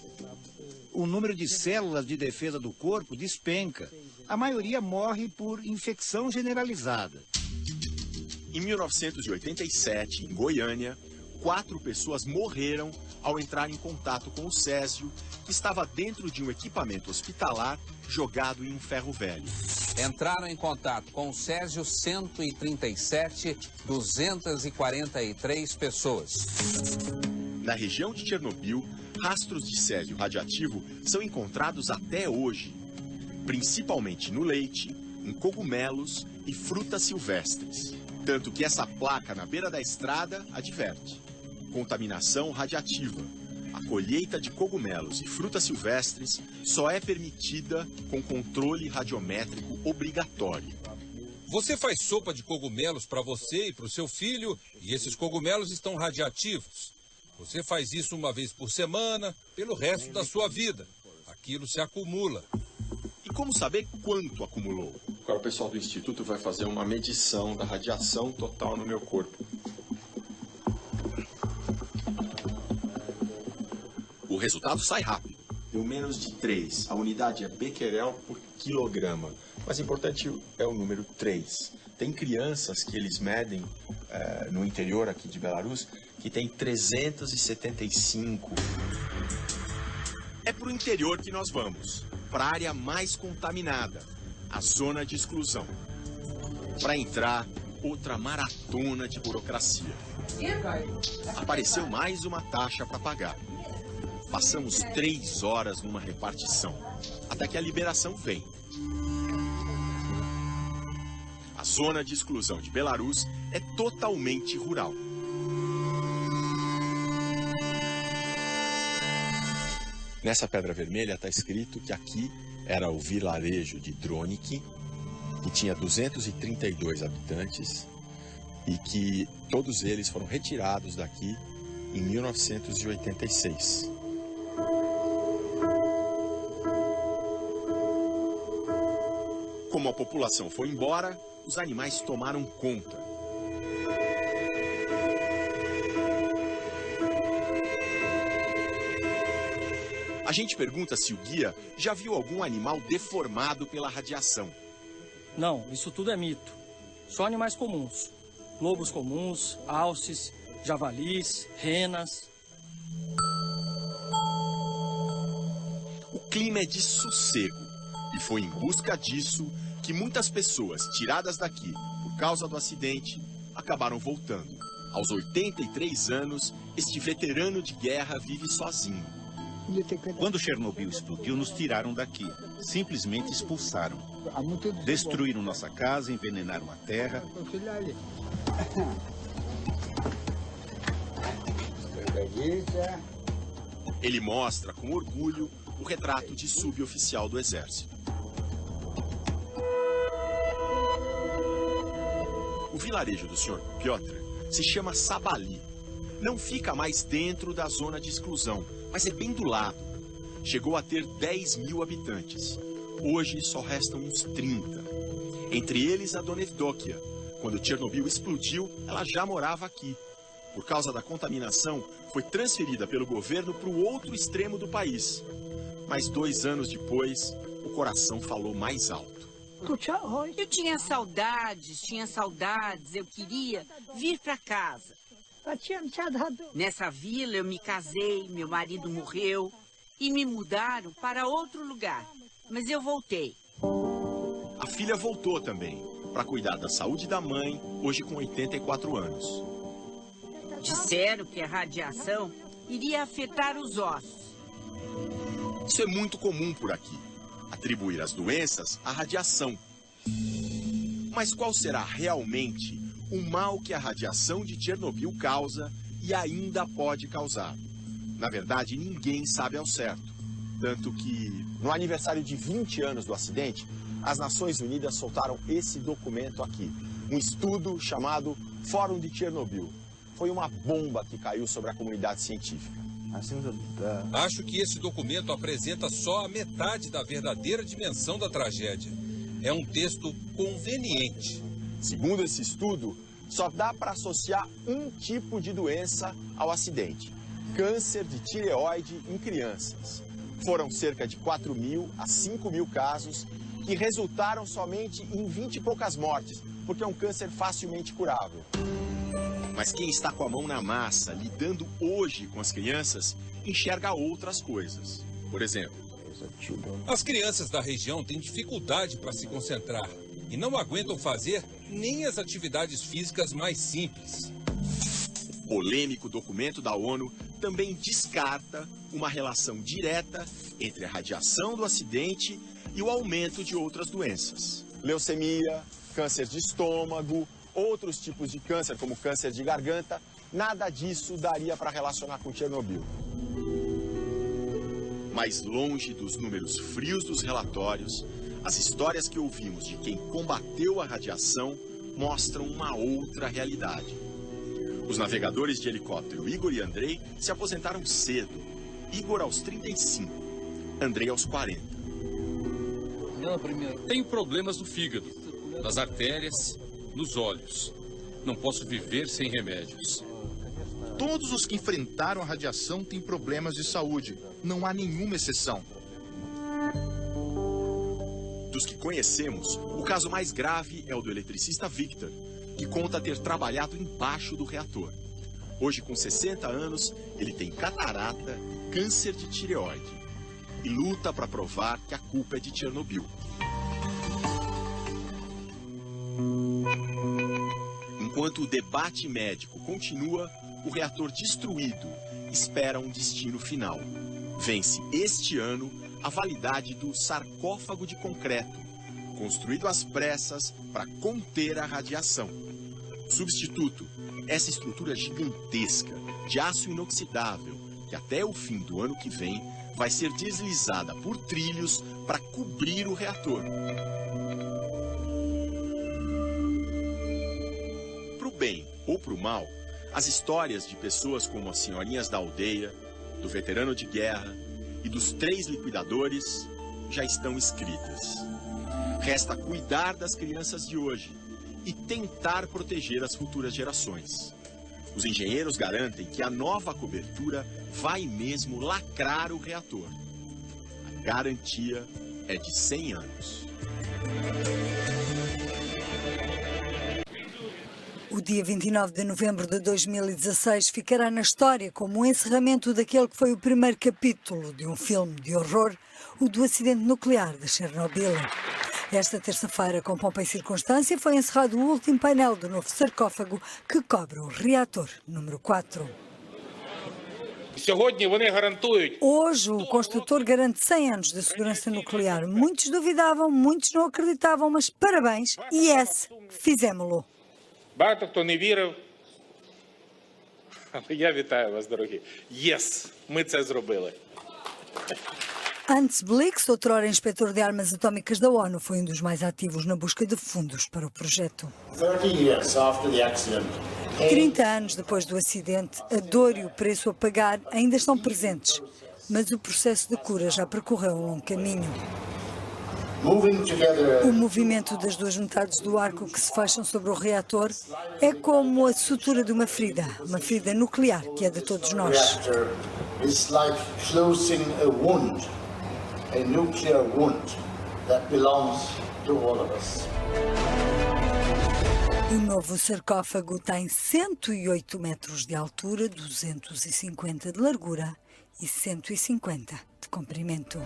O número de células de defesa do corpo despenca. A maioria morre por infecção generalizada. Em 1987, em Goiânia, 4 pessoas morreram ao entrar em contato com o Césio, que estava dentro de um equipamento hospitalar jogado em um ferro velho. Entraram em contato com o Césio 137, 243 pessoas. Na região de Chernobyl, rastros de césio radioativo são encontrados até hoje, principalmente no leite, em cogumelos e frutas silvestres. Tanto que essa placa na beira da estrada adverte: contaminação radiativa. A colheita de cogumelos e frutas silvestres só é permitida com controle radiométrico obrigatório. Você faz sopa de cogumelos para você e para o seu filho, e esses cogumelos estão radiativos. Você faz isso uma vez por semana, pelo resto da sua vida. Aquilo se acumula. E como saber quanto acumulou? Agora o pessoal do Instituto vai fazer uma medição da radiação total no meu corpo. O resultado sai rápido. Deu menos de 3. A unidade é becquerel por quilograma. Mas importante é o número 3. Tem crianças que eles medem no interior aqui de Belarus que tem 375. É para o interior que nós vamos, para a área mais contaminada, a zona de exclusão. Para entrar, outra maratona de burocracia. Apareceu mais uma taxa para pagar. Passamos 3 horas numa repartição, até que a liberação vem. A zona de exclusão de Belarus é totalmente rural. Nessa pedra vermelha está escrito que aqui era o vilarejo de Dronik, que tinha 232 habitantes e que todos eles foram retirados daqui em 1986. Como a população foi embora, os animais tomaram conta. A gente pergunta se o guia já viu algum animal deformado pela radiação. Não, isso tudo é mito. Só animais comuns. Lobos comuns, alces, javalis, renas. O clima é de sossego. E foi em busca disso que muitas pessoas tiradas daqui por causa do acidente acabaram voltando. Aos 83 anos, este veterano de guerra vive sozinho. Quando Chernobyl explodiu, nos tiraram daqui. Simplesmente expulsaram. Destruíram nossa casa, envenenaram a terra. Ele mostra com orgulho o retrato de suboficial do exército. O vilarejo do Sr. Piotr se chama Sabali. Não fica mais dentro da zona de exclusão, mas é bem do lado. Chegou a ter 10 mil habitantes. Hoje só restam uns 30. Entre eles a Dona Evdokia. Quando Chernobyl explodiu, ela já morava aqui. Por causa da contaminação, foi transferida pelo governo para o outro extremo do país. Mas 2 anos depois, o coração falou mais alto. Eu tinha saudades, eu queria vir para casa. Nessa vila eu me casei, meu marido morreu e me mudaram para outro lugar, mas eu voltei. A filha voltou também, para cuidar da saúde da mãe, hoje com 84 anos. Disseram que a radiação iria afetar os ossos. Isso é muito comum por aqui, atribuir as doenças à radiação. Mas qual será realmente o mal que a radiação de Chernobyl causa e ainda pode causar? Na verdade, ninguém sabe ao certo. Tanto que, no aniversário de 20 anos do acidente, as Nações Unidas soltaram esse documento aqui. Um estudo chamado Fórum de Chernobyl. Foi uma bomba que caiu sobre a comunidade científica. Acho que esse documento apresenta só a metade da verdadeira dimensão da tragédia. É um texto conveniente. Segundo esse estudo, só dá para associar um tipo de doença ao acidente: câncer de tireoide em crianças. Foram cerca de 4 mil a 5 mil casos que resultaram somente em 20 e poucas mortes, porque é um câncer facilmente curável. Mas quem está com a mão na massa, lidando hoje com as crianças, enxerga outras coisas. Por exemplo, as crianças da região têm dificuldade para se concentrar e não aguentam fazer nem as atividades físicas mais simples. O polêmico documento da ONU também descarta uma relação direta entre a radiação do acidente e o aumento de outras doenças. Leucemia, câncer de estômago, outros tipos de câncer, como câncer de garganta, nada disso daria para relacionar com Chernobyl. Mas longe dos números frios dos relatórios, as histórias que ouvimos de quem combateu a radiação mostram uma outra realidade. Os navegadores de helicóptero Igor e Andrei se aposentaram cedo. Igor aos 35, Andrei aos 40. Tenho problemas no fígado, nas artérias, nos olhos. Não posso viver sem remédios. Todos os que enfrentaram a radiação têm problemas de saúde. Não há nenhuma exceção. Dos que conhecemos, o caso mais grave é o do eletricista Victor, que conta ter trabalhado embaixo do reator. Hoje, com 60 anos, ele tem catarata, câncer de tireoide e luta para provar que a culpa é de Chernobyl. Enquanto o debate médico continua, o reator destruído espera um destino final. Vence este ano a validade do sarcófago de concreto, construído às pressas para conter a radiação. Substituto, essa estrutura gigantesca, de aço inoxidável, que até o fim do ano que vem vai ser deslizada por trilhos para cobrir o reator. Pro bem ou pro mal, as histórias de pessoas como as senhorinhas da aldeia, do veterano de guerra e dos 3 liquidadores já estão escritas. Resta cuidar das crianças de hoje e tentar proteger as futuras gerações. Os engenheiros garantem que a nova cobertura vai mesmo lacrar o reator. A garantia é de 100 anos. O dia 29 de novembro de 2016 ficará na história como o encerramento daquele que foi o primeiro capítulo de um filme de horror, o do acidente nuclear de Chernobyl. Esta terça-feira, com pompa e circunstância, foi encerrado o último painel do novo sarcófago que cobre o reator número 4. Hoje, o construtor garante 100 anos de segurança nuclear. Muitos duvidavam, muitos não acreditavam, mas parabéns, yes, fizemos-lo. Багато хто не вірив, але я вітаю вас, дорогі. Єс, ми це зробили. Hans Blix, outrora inspetor de armas atómicas da ONU, foi um dos mais ativos na busca de fundos para o projeto. 30 anos depois do acidente, a dor e o preço a pagar ainda estão presentes, mas o processo de cura já percorreu um longo caminho. O movimento das duas metades do arco que se fecham sobre o reator é como a sutura de uma ferida nuclear que é de todos nós. O novo sarcófago tem 108 metros de altura, 250 de largura e 150 de comprimento.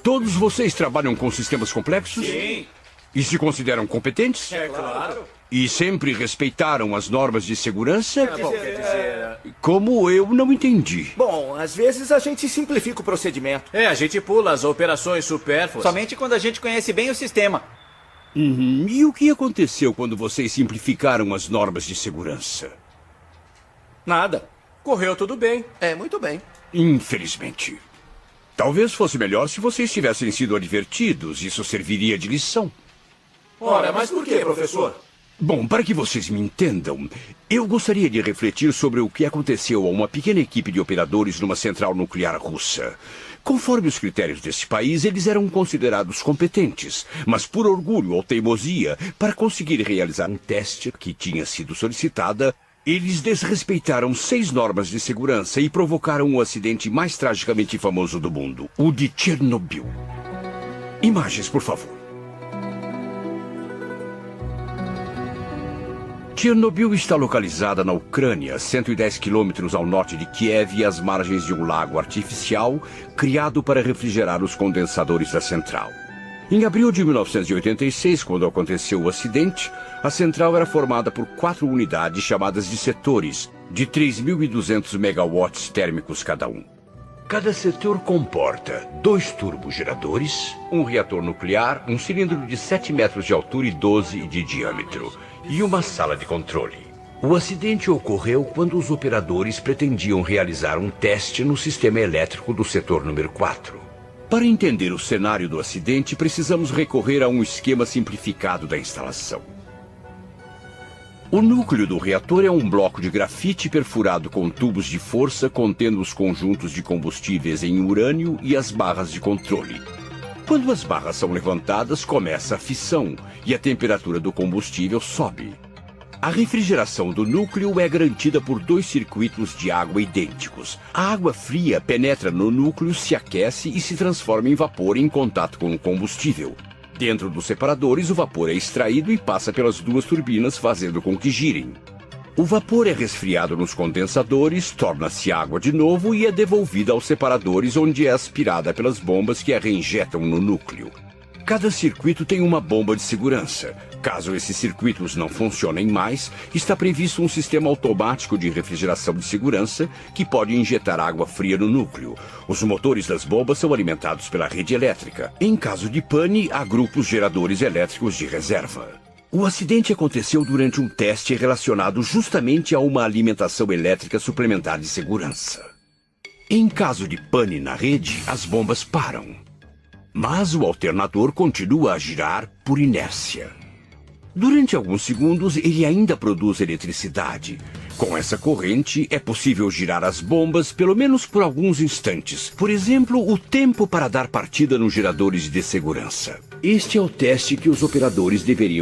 Todos vocês trabalham com sistemas complexos? Sim. E se consideram competentes? É claro. E sempre respeitaram as normas de segurança? Quer dizer... Como eu não entendi. Bom, às vezes a gente simplifica o procedimento. A gente pula as operações supérfluas. Somente quando a gente conhece bem o sistema. E o que aconteceu quando vocês simplificaram as normas de segurança? Nada. Correu tudo bem. Muito bem. Infelizmente. Talvez fosse melhor se vocês tivessem sido advertidos. Isso serviria de lição. Ora, mas por que, professor? Bom, para que vocês me entendam, eu gostaria de refletir sobre o que aconteceu a uma pequena equipe de operadores numa central nuclear russa. Conforme os critérios desse país, eles eram considerados competentes, mas por orgulho ou teimosia, para conseguir realizar um teste que tinha sido solicitada, eles desrespeitaram 6 normas de segurança e provocaram o acidente mais tragicamente famoso do mundo, o de Chernobyl. Imagens, por favor. Chernobyl está localizada na Ucrânia, 110 quilômetros ao norte de Kiev e às margens de um lago artificial criado para refrigerar os condensadores da central. Em abril de 1986, quando aconteceu o acidente, a central era formada por 4 unidades chamadas de setores, de 3.200 megawatts térmicos cada um. Cada setor comporta 2 turbogeradores, um reator nuclear, um cilindro de 7 metros de altura e 12 de diâmetro, e uma sala de controle. O acidente ocorreu quando os operadores pretendiam realizar um teste no sistema elétrico do setor número 4. Para entender o cenário do acidente, precisamos recorrer a um esquema simplificado da instalação. O núcleo do reator é um bloco de grafite perfurado com tubos de força contendo os conjuntos de combustíveis em urânio e as barras de controle. Quando as barras são levantadas, começa a fissão e a temperatura do combustível sobe. A refrigeração do núcleo é garantida por 2 circuitos de água idênticos. A água fria penetra no núcleo, se aquece e se transforma em vapor em contato com o combustível. Dentro dos separadores, o vapor é extraído e passa pelas 2 turbinas, fazendo com que girem. O vapor é resfriado nos condensadores, torna-se água de novo e é devolvida aos separadores, onde é aspirada pelas bombas que a reinjetam no núcleo. Cada circuito tem uma bomba de segurança. Caso esses circuitos não funcionem mais, está previsto um sistema automático de refrigeração de segurança que pode injetar água fria no núcleo. Os motores das bombas são alimentados pela rede elétrica. Em caso de pane, há grupos geradores elétricos de reserva. O acidente aconteceu durante um teste relacionado justamente a uma alimentação elétrica suplementar de segurança. Em caso de pane na rede, as bombas param. Mas o alternador continua a girar por inércia. Durante alguns segundos, ele ainda produz eletricidade. Com essa corrente, é possível girar as bombas pelo menos por alguns instantes. Por exemplo, o tempo para dar partida nos geradores de segurança. Este é o teste que os operadores deveriam